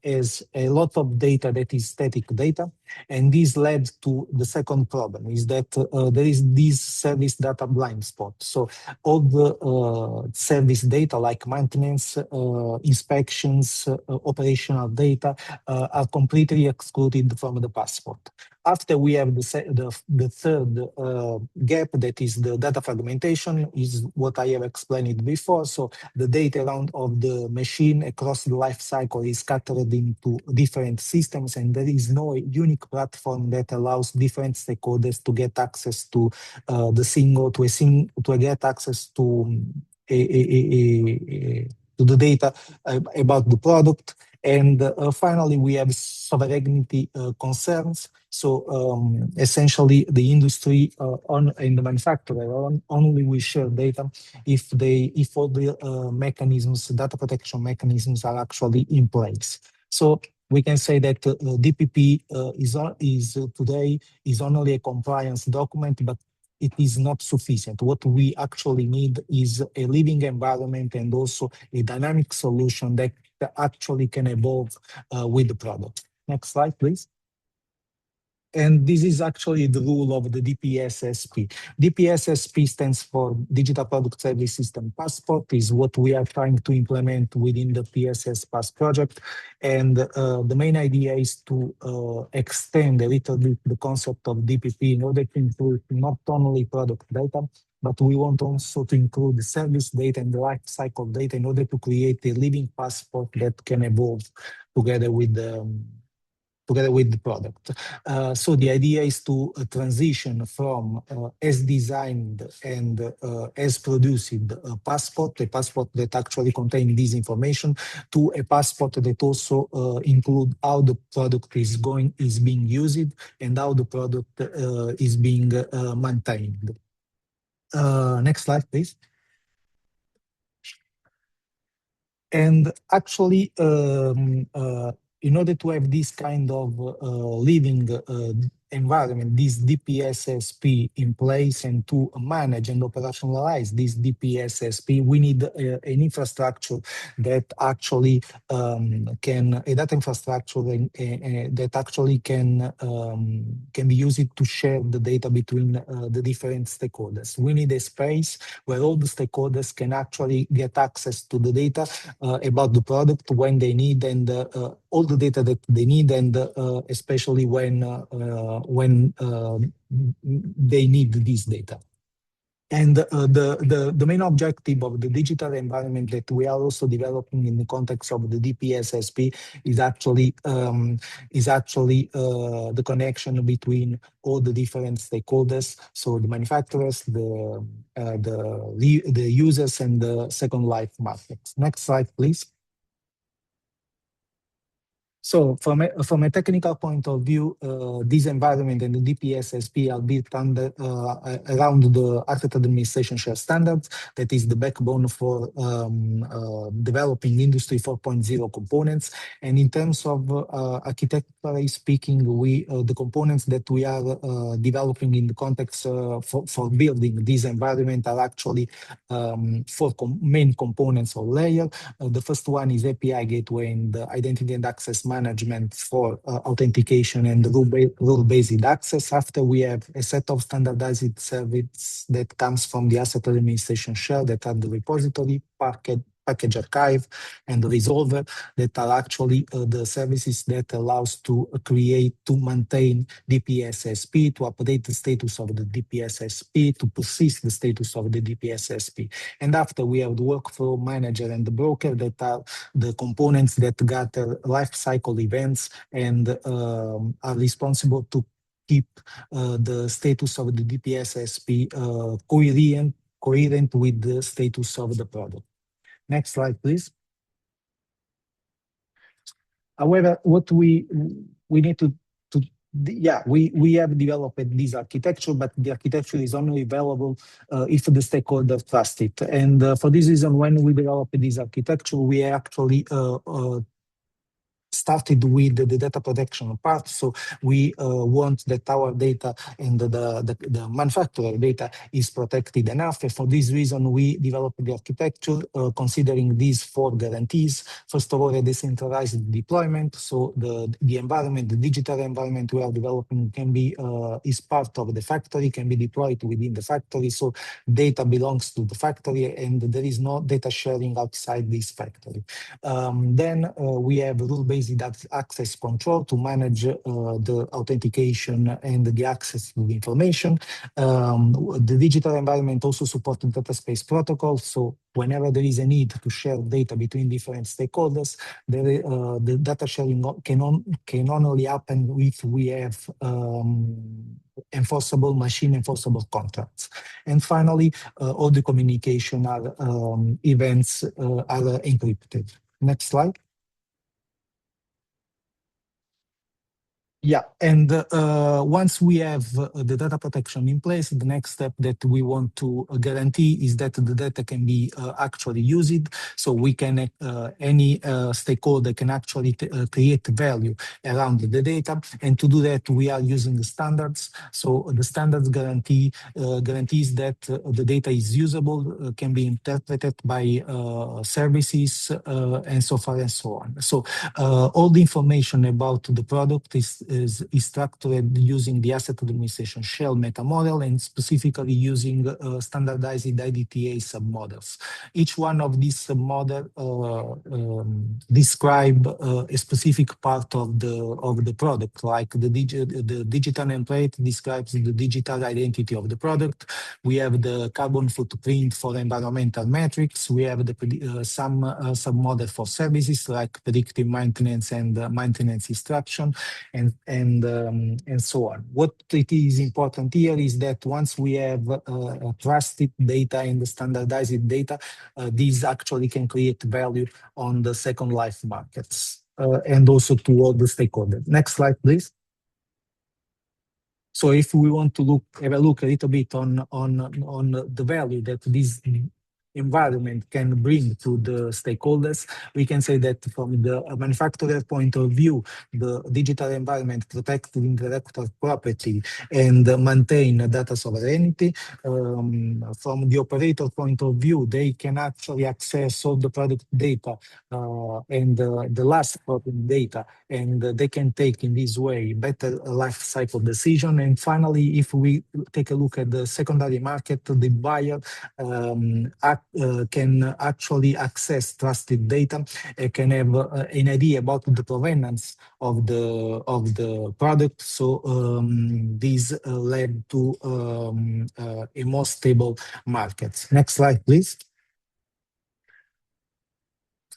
has a lot of data that is static data, and this led to the second problem, is that there is this service data blind spot. So all the service data like maintenance, inspections, operational data are completely excluded from the passport. After we have the third gap, that is the data fragmentation, is what I have explained before. So the data around of the machine across the life cycle is scattered into different systems, and there is no unique platform that allows different stakeholders to get access to get access to the data about the product. And finally, we have sovereignty concerns. So essentially, the industry and the manufacturer only will share data if all the mechanisms, data protection mechanisms, are actually in place. So we can say that DPP today is only a compliance document, but it is not sufficient. What we actually need is a living environment and also a dynamic solution that actually can evolve with the product. Next slide, please. And this is actually the rule of the DPSSP. DPSSP stands for Digital Product Service System Passport, is what we are trying to implement within the PSS-Pass project. And the main idea is to extend a little bit the concept of DPP in order to include not only product data, but we want also to include the service data and the life cycle data in order to create a living passport that can evolve together with the together with the product. So the idea is to transition from as designed and as produced passport, a passport that actually contains this information, to a passport that also include how the product is being used and how the product is being maintained. Next slide, please. And actually, in order to have this kind of living environment, this DPSSP in place, and to manage and operationalize this DPSSP, we need an infrastructure that actually can, a data infrastructure that actually can be used to share the data between the different stakeholders. We need a space where all the stakeholders can actually get access to the data about the product when they need, and all the data that they need, and especially when they need this data. And the main objective of the digital environment that we are also developing in the context of the DPSSP is actually the connection between all the different stakeholders, so the manufacturers, the users, and the second life markets. Next slide, please. So from a technical point of view, this environment and the DPSSP are built under around the Asset Administration Share Standards. That is the backbone for developing Industry 4.0 components. And in terms of architecturally speaking, the components that we are developing in the context for building this environment are actually four main components or layers. The first one is API gateway and identity and access management for authentication and rule-based access. After, we have a set of standardized services that comes from the Asset Administration Share, that are the repository, package archive, and the resolver, that are actually the services that allows to maintain DPSSP, to update the status of the DPSSP, to persist the status of the DPSSP. And after, we have the workflow manager and the broker, that are the components that gather lifecycle events and are responsible to keep the status of the DPSSP coherent with the status of the product. Next slide, please. However, what we need to we have developed this architecture, but the architecture is only available if the stakeholder trust it. And for this reason, when we developed this architecture, we actually started with the data protection part. So we want that our data and the manufacturer data is protected enough. And for this reason, we developed the architecture considering these four guarantees. First of all, a decentralized deployment. So the environment, the digital environment we are developing can be is part of the factory, can be deployed within the factory. So data belongs to the factory, and there is no data sharing outside this factory. Then we have rule-based access control to manage the authentication and the access to the information. The digital environment also supports the data space protocol. So whenever there is a need to share data between different stakeholders, the data sharing can only happen if we have machine enforceable contracts. And finally, all the communication events are encrypted. Next slide. Yeah, and once we have the data protection in place, the next step that we want to guarantee is that the data can be actually used. So we can, any stakeholder can actually create value around the data. And to do that, we are using the standards. So the standards guarantees that the data is usable, can be interpreted by services, and so far and so on. So all the information about the product is structured using the asset administration shell meta model and specifically using standardized IDTA submodels. Each one of these submodels describe a specific part of the product, like the digital nameplate describes the digital identity of the product. We have the carbon footprint for environmental metrics. We have some submodel for services like predictive maintenance and maintenance instruction, and so on. What it is important here is that once we have trusted data and standardized data, these actually can create value on the second life markets and also to all the stakeholders. Next slide, please. So if we want to have a look a little bit on the value that this environment can bring to the stakeholders, we can say that from the manufacturer point of view, the digital environment protects intellectual property and maintain data sovereignty. From the operator point of view, they can actually access all the product data and the last product data, and they can take in this way better life cycle decision. And finally, if we take a look at the secondary market, the buyer can actually access trusted data, can have an idea about the provenance of the product. So this led to a more stable market. Next slide, please.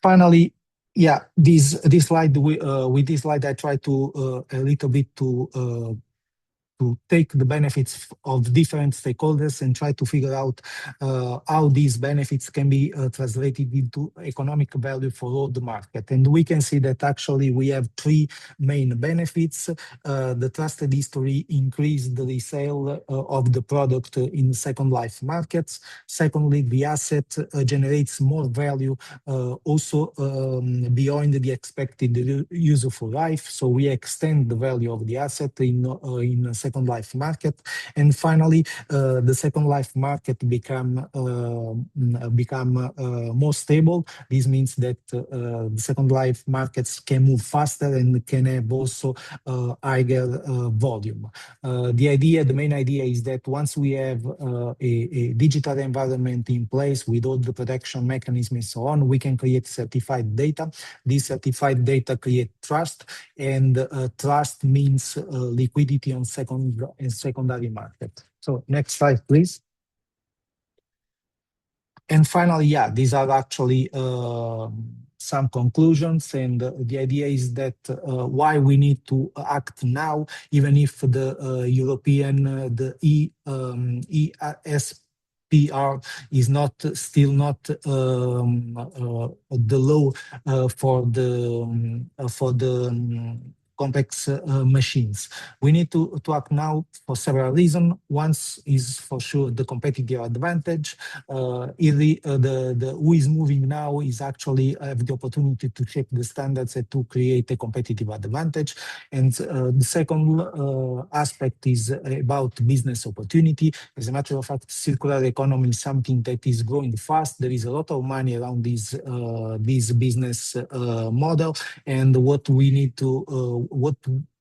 Finally, yeah, this slide with this slide I try to a little bit to take the benefits of different stakeholders and try to figure out how these benefits can be translated into economic value for all the market. And we can see that actually we have three main benefits. The trusted history increased the resale of the product in second life markets. Secondly, the asset generates more value also beyond the expected useful life. So we extend the value of the asset in second life market. And finally, the second life market become more stable. This means that the second life markets can move faster and can have also higher volume. The main idea is that once we have a digital environment in place with all the protection mechanisms and so on, we can create certified data. This certified data create trust, and trust means liquidity on secondary market. So next slide, please. And finally, yeah, these are actually some conclusions, and the idea is that why we need to act now, even if the European, the ESPR is still not the law for the complex machines. We need to act now for several reasons. One is for sure the competitive advantage. Who is moving now is actually have the opportunity to shape the standards and to create a competitive advantage. And the second aspect is about business opportunity. As a matter of fact, circular economy is something that is growing fast. There is a lot of money around this business model, and what we need to what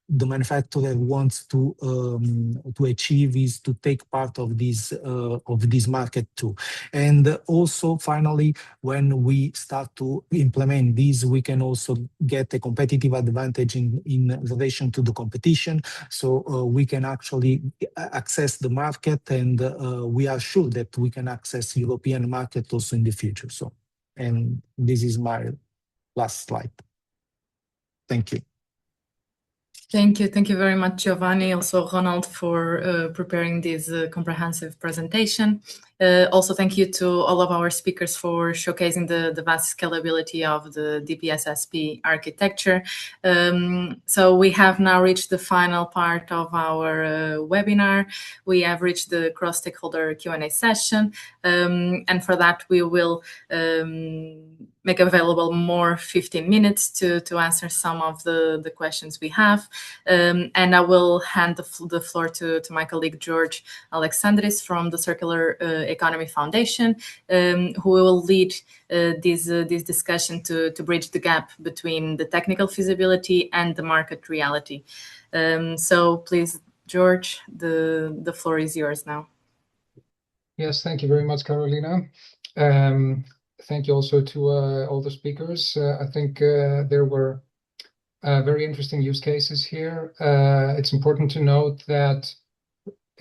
the manufacturer wants to achieve is to take part of this market too. And also, finally, when we start to implement these, we can also get a competitive advantage in relation to the competition. So we can actually access the market, and we are sure that we can access European market also in the future. So, and this is my last slide. Thank you. Thank you. Thank you very much, Giovanni. Also, Ronald, for preparing this comprehensive presentation. Also, thank you to all of our speakers for showcasing the vast scalability of the DPSSP architecture. So we have now reached the final part of our webinar. We have reached the cross-stakeholder Q&A session. And for that, we will make available more 15 minutes to answer some of the questions we have. And I will hand the floor to my colleague George Alexandris from the Circular Economy Foundation, who will lead this discussion to bridge the gap between the technical feasibility and the market reality. So please, George, the floor is yours now. Yes, thank you very much, Carolina. Thank you also to all the speakers. I think there were very interesting use cases here. It's important to note that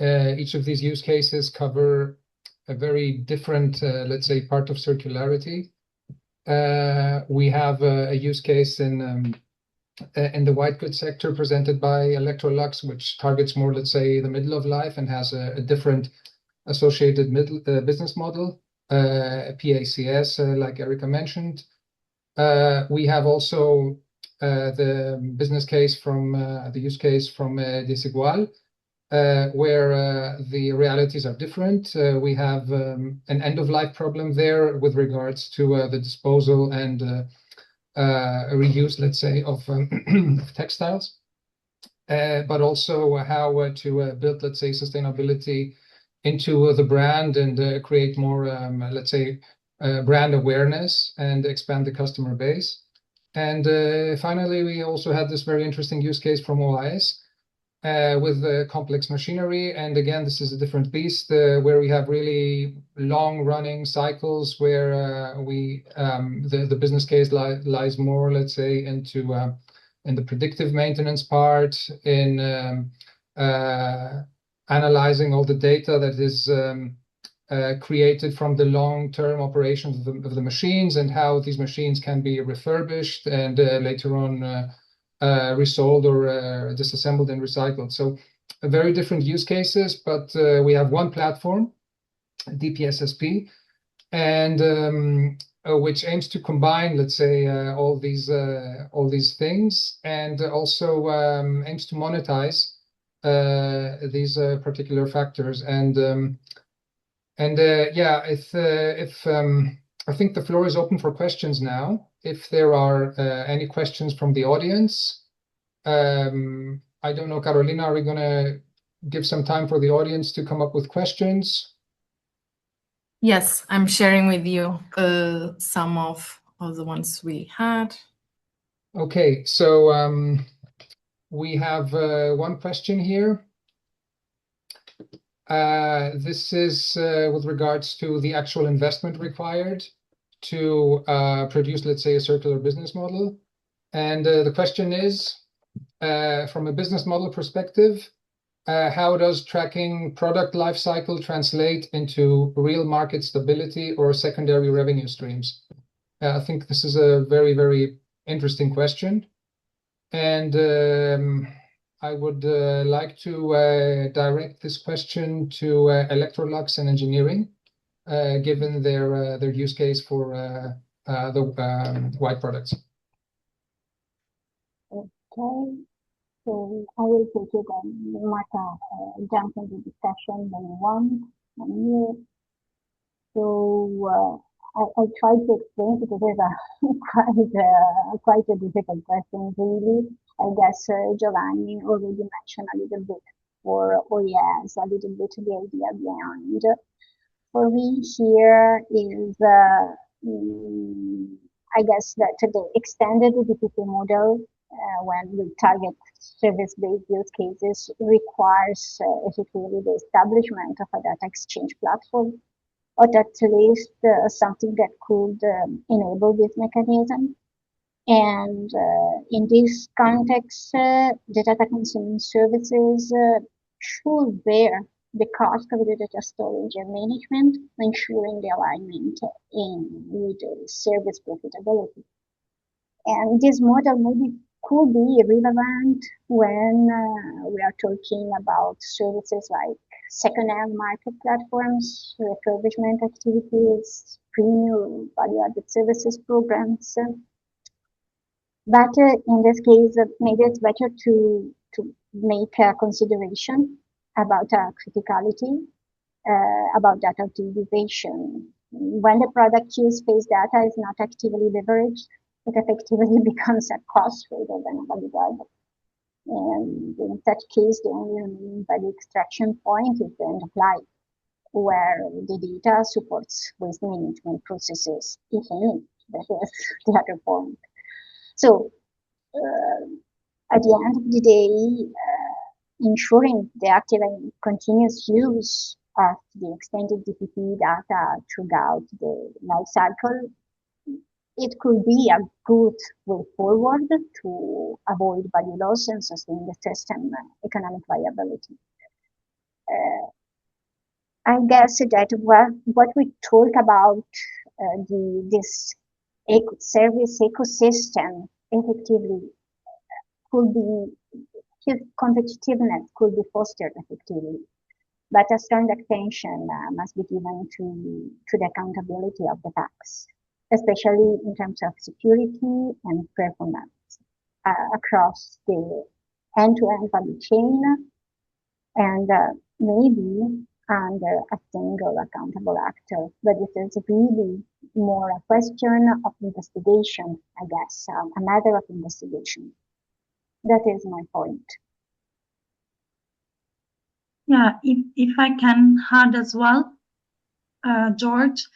each of these use cases cover a very different, let's say, part of circularity. We have a use case in the white goods sector presented by Electrolux, which targets more, let's say, the middle of life and has a different associated business model, PACS, like Erika mentioned. We have also the business case from the use case from Desigual, where the realities are different. We have an end-of-life problem there with regards to the disposal and reuse, let's say, of textiles, but also how to build, let's say, sustainability into the brand and create more, let's say, brand awareness and expand the customer base. And finally, we also had this very interesting use case from OIS with complex machinery. And again, this is a different beast where we have really long-running cycles where the business case lies more, let's say, into in the predictive maintenance part, in analyzing all the data that is created from the long-term operations of the machines and how these machines can be refurbished and later on resold or disassembled and recycled. So very different use cases, but we have one platform, DPSSP, and which aims to combine, let's say, all these things, and also aims to monetize these particular factors. And yeah, if I think the floor is open for questions now. If there are any questions from the audience, I don't know, Carolina, are we going to give some time for the audience to come up with questions? Yes, I'm sharing with you some of the ones we had. Okay, so we have one question here. This is with regards to the actual investment required to produce, let's say, a circular business model. And the question is, from a business model perspective, how does tracking product lifecycle translate into real market stability or secondary revenue streams? I think this is a very, very interesting question. And I would like to direct this question to Electrolux and engineering, given their use case for the white products. Okay, so I will take it and Marta jump into the discussion when you want. I'm here. So I try to explain because it's quite a difficult question, really. I guess Giovanni already mentioned a little bit, or yes, a little bit the idea behind. For me here is, I guess that the extended DPP model, when we target service-based use cases, requires effectively the establishment of a data exchange platform, or at least something that could enable this mechanism. And in this context, the data consuming services should bear the cost of the data storage and management, ensuring the alignment with the service profitability. And this model maybe could be relevant when we are talking about services like second-hand market platforms, refurbishment activities, premium value-added services programs. But in this case, maybe it's better to make a consideration about criticality, about data utilization, when the product use space data is not actively leveraged, it effectively becomes a cost rather than a value driver. And in such case, the only remaining value extraction point is the end of life, where the data supports waste management processes, if any. That is the other point. So, at the end of the day, ensuring the active and continuous use of the extended DPP data throughout the life cycle, it could be a good way forward to avoid value loss and sustain the system economic viability. I guess that what we talk about this service ecosystem effectively could be, his competitiveness could be fostered effectively, but a strong attention must be given to the accountability of the packs, especially in terms of security and performance across the end-to-end value chain, and maybe under a single accountable actor. But it is really more a question of investigation, I guess, a matter of investigation. That is my point. Yeah, if I can add as well, George,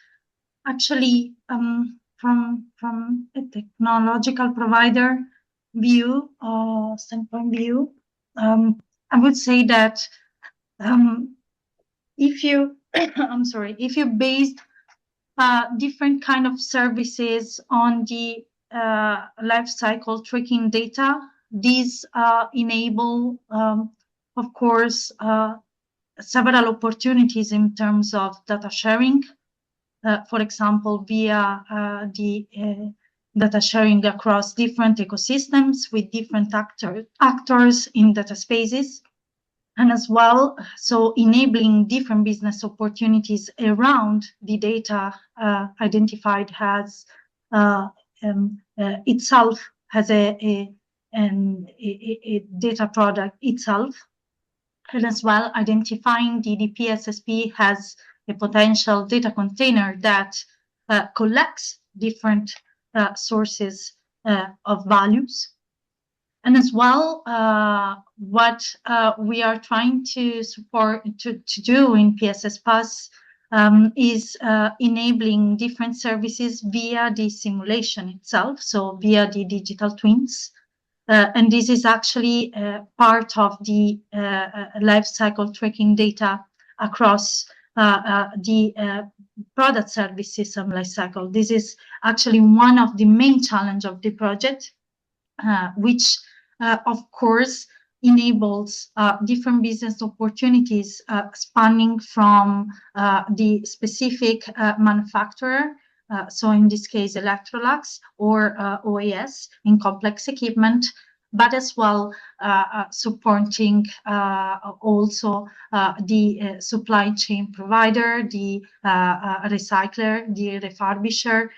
actually, from a technological provider view or standpoint view, I would say that if you, I'm sorry, if you based different kind of services on the life cycle tracking data, these enable, of course, several opportunities in terms of data sharing. For example, via the data sharing across different ecosystems with different actors in data spaces. And as well, so enabling different business opportunities around the data identified as itself has a data product itself, and as well identifying the DPSSP as a potential data container that collects different sources of values. And as well, what we are trying to support to do in PSS-Pass is enabling different services via the simulation itself, so via the digital twins. And this is actually part of the life cycle tracking data across the product service system life cycle. This is actually one of the main challenges of the project, which of course enables different business opportunities spanning from the specific manufacturer, so in this case Electrolux or OAS in complex equipment, but as well supporting also the supply chain provider, the recycler, the refurbisher,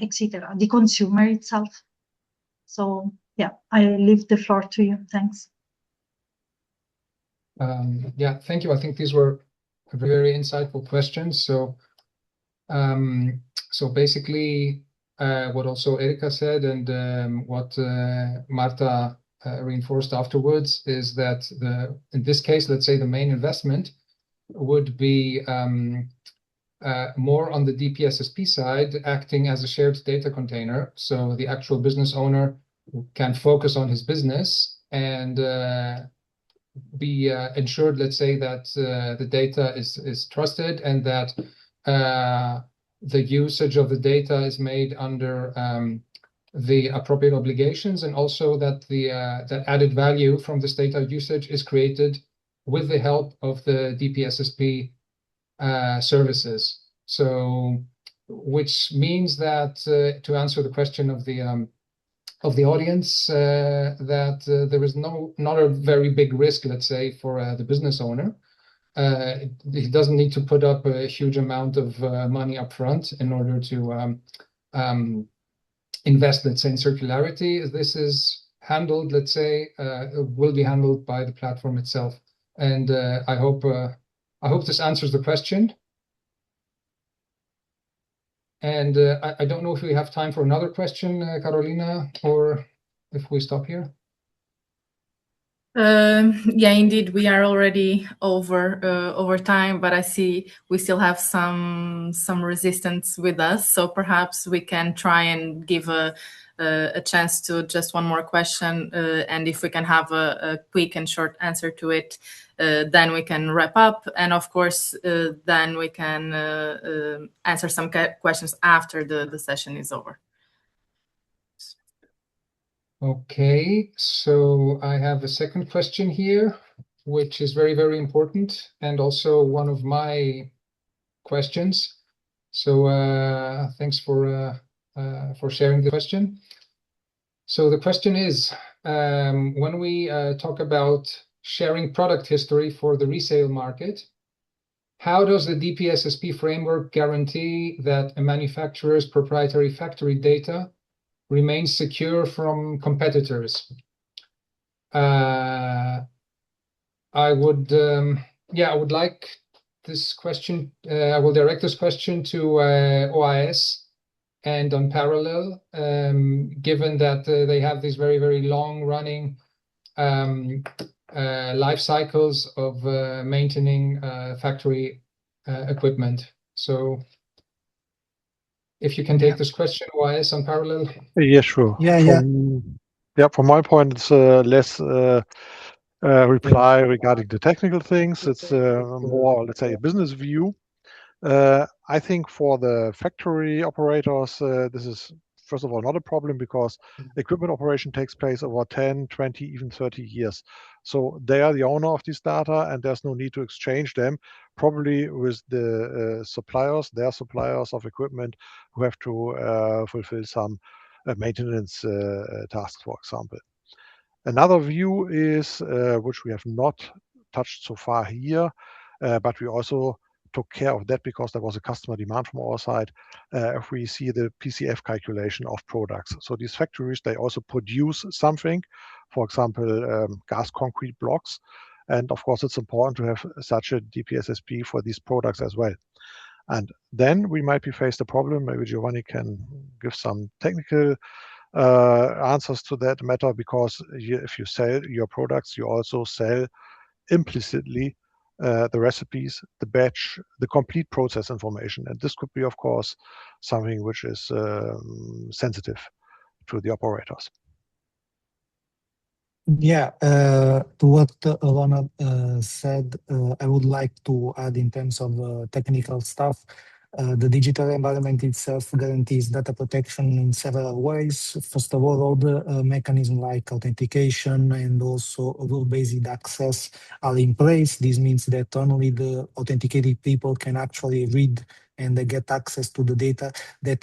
etc., the consumer itself. So yeah, I leave the floor to you. Thanks. Yeah, thank you. I think these were very insightful questions. So, so basically, what also Erika said and what Marta reinforced afterwards is that in this case, let's say the main investment would be more on the DPSSP side, acting as a shared data container. So the actual business owner can focus on his business and be ensured, let's say, that the data is trusted and that the usage of the data is made under the appropriate obligations, and also that the that added value from this data usage is created with the help of the DPSSP services. So, which means that to answer the question of the audience, that there is not a very big risk, let's say, for the business owner. He doesn't need to put up a huge amount of money up front in order to invest, let's say, in circularity. This is handled, let's say, will be handled by the platform itself. And I hope this answers the question. And I don't know if we have time for another question, Carolina, or if we stop here. Yeah, indeed, we are already over time, but I see we still have some resistance with us. So perhaps we can try and give a chance to just one more question, and if we can have a quick and short answer to it, then we can wrap up. And of course, then we can answer some questions after the session is over. Okay, so I have a second question here, which is very, very important, and also one of my questions. So thanks for sharing the question. So the question is, when we talk about sharing product history for the resale market, how does the DPSSP framework guarantee that a manufacturer's proprietary factory data remains secure from competitors? I would like this question. I will direct this question to OIS and Unparallel, given that they have these very, very long-running life cycles of maintaining factory equipment. So if you can take this question, OIS, Unparallel. Yeah, sure. From my point, it's less reply regarding the technical things. It's more, let's say, a business view. I think for the factory operators, this is, first of all, not a problem because equipment operation takes place over 10, 20, even 30 years. So they are the owner of this data and there's no need to exchange them, probably with the suppliers, their suppliers of equipment who have to fulfill some maintenance tasks, for example. Another view is, which we have not touched so far here, but we also took care of that because there was a customer demand from our side. If we see the PCF calculation of products. So these factories, they also produce something, for example, gas concrete blocks. And of course, it's important to have such a DPSSP for these products as well. And then we might be faced a problem. Maybe Giovanni can give some technical answers to that matter, because if you sell your products, you also sell implicitly the recipes, the batch, the complete process information. And this could be, of course, something which is sensitive to the operators. Yeah, to what Ronald said, I would like to add in terms of technical stuff. The digital environment itself guarantees data protection in several ways. First of all the mechanisms like authentication and also rule-based access are in place. This means that only the authenticated people can actually read and they get access to the data that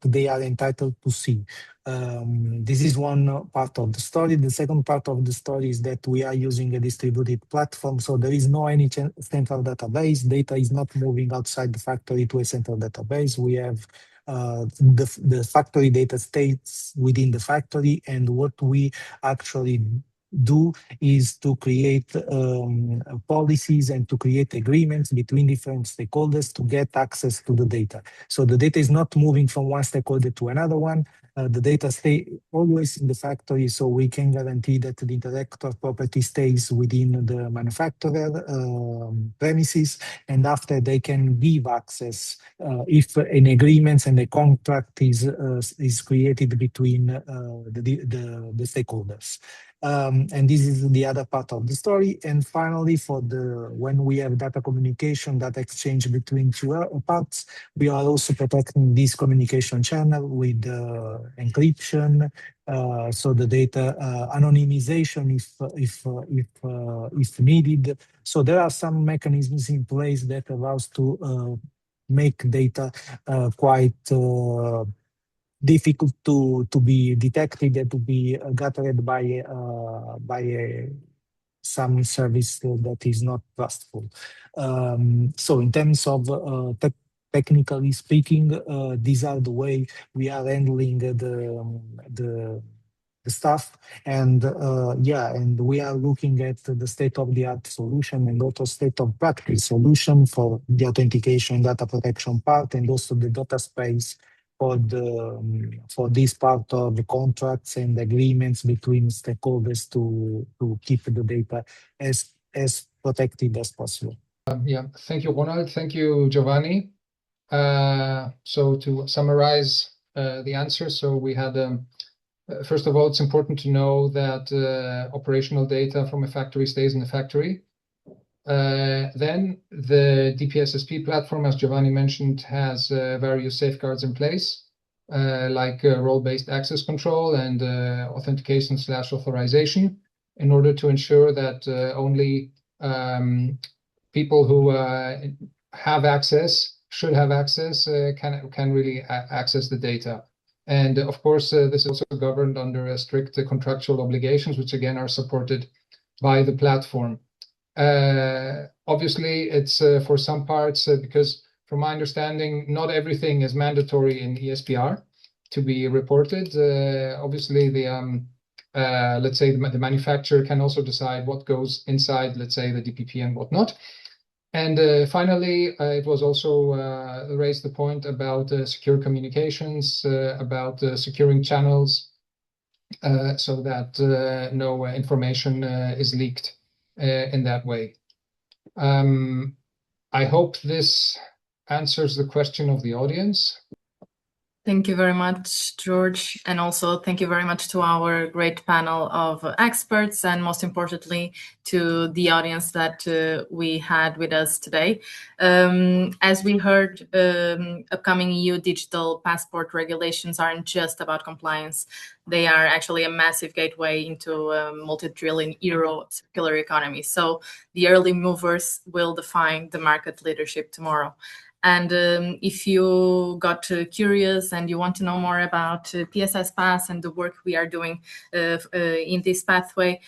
they are entitled to see. This is one part of the story. The second part of the story is that we are using a distributed platform, so there is no any central database. Data is not moving outside the factory to a central database. We have the factory data stays within the factory, and what we actually do is to create policies and to create agreements between different stakeholders to get access to the data. So the data is not moving from one stakeholder to another one. The data stay always in the factory, so we can guarantee that the intellectual property stays within the manufacturer premises, and after they can give access if an agreement and a contract is created between the stakeholders. And this is the other part of the story. And finally, when we have data communication, data exchange between two parts, we are also protecting this communication channel with encryption, so the data anonymization if needed. So there are some mechanisms in place that allows to make data quite difficult to be detected and to be gathered by some service that is not trustful. So in terms of technically speaking, these are the way we are handling the stuff. And and we are looking at the state-of-the-art solution and also state-of-practice solution for the authentication data protection part, and also the data space for this part of the contracts and agreements between stakeholders to keep the data as protected as possible. Thank you, Ronald. Thank you, Giovanni. So to summarize the answer, so we had, first of all, it's important to know that operational data from a factory stays in the factory. Then the DPSSP platform, as Giovanni mentioned, has various safeguards in place, like role-based access control and authentication/authorization, in order to ensure that only people who should have access, can really access the data. And of course, this is also governed under strict contractual obligations, which again are supported by the platform. Obviously, it's for some parts, because from my understanding, not everything is mandatory in ESPR to be reported. Obviously, let's say the manufacturer can also decide what goes inside, let's say, the DPP and whatnot. And finally, it was also raised the point about secure communications, about securing channels, so that no information is leaked in that way. I hope this answers the question of the audience. Thank you very much, George. And also thank you very much to our great panel of experts, and most importantly, to the audience that we had with us today. As we heard, upcoming EU digital passport regulations aren't just about compliance. They are actually a massive gateway into a multi-trillion euro circular economy. So the early movers will define the market leadership tomorrow. And if you got curious and you want to know more about PSS-Pass and the work we are doing in this pathway,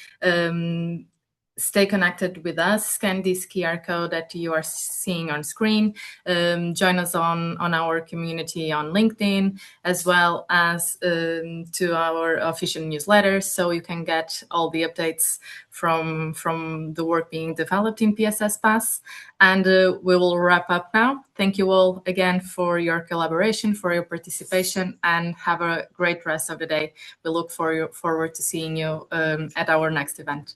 stay connected with us. Scan this QR code that you are seeing on screen. Join us on our community on LinkedIn, as well as to our official newsletters, so you can get all the updates from the work being developed in PSS-Pass. And we will wrap up now. Thank you all again for your collaboration, for your participation, and have a great rest of the day. We look forward to seeing you at our next event.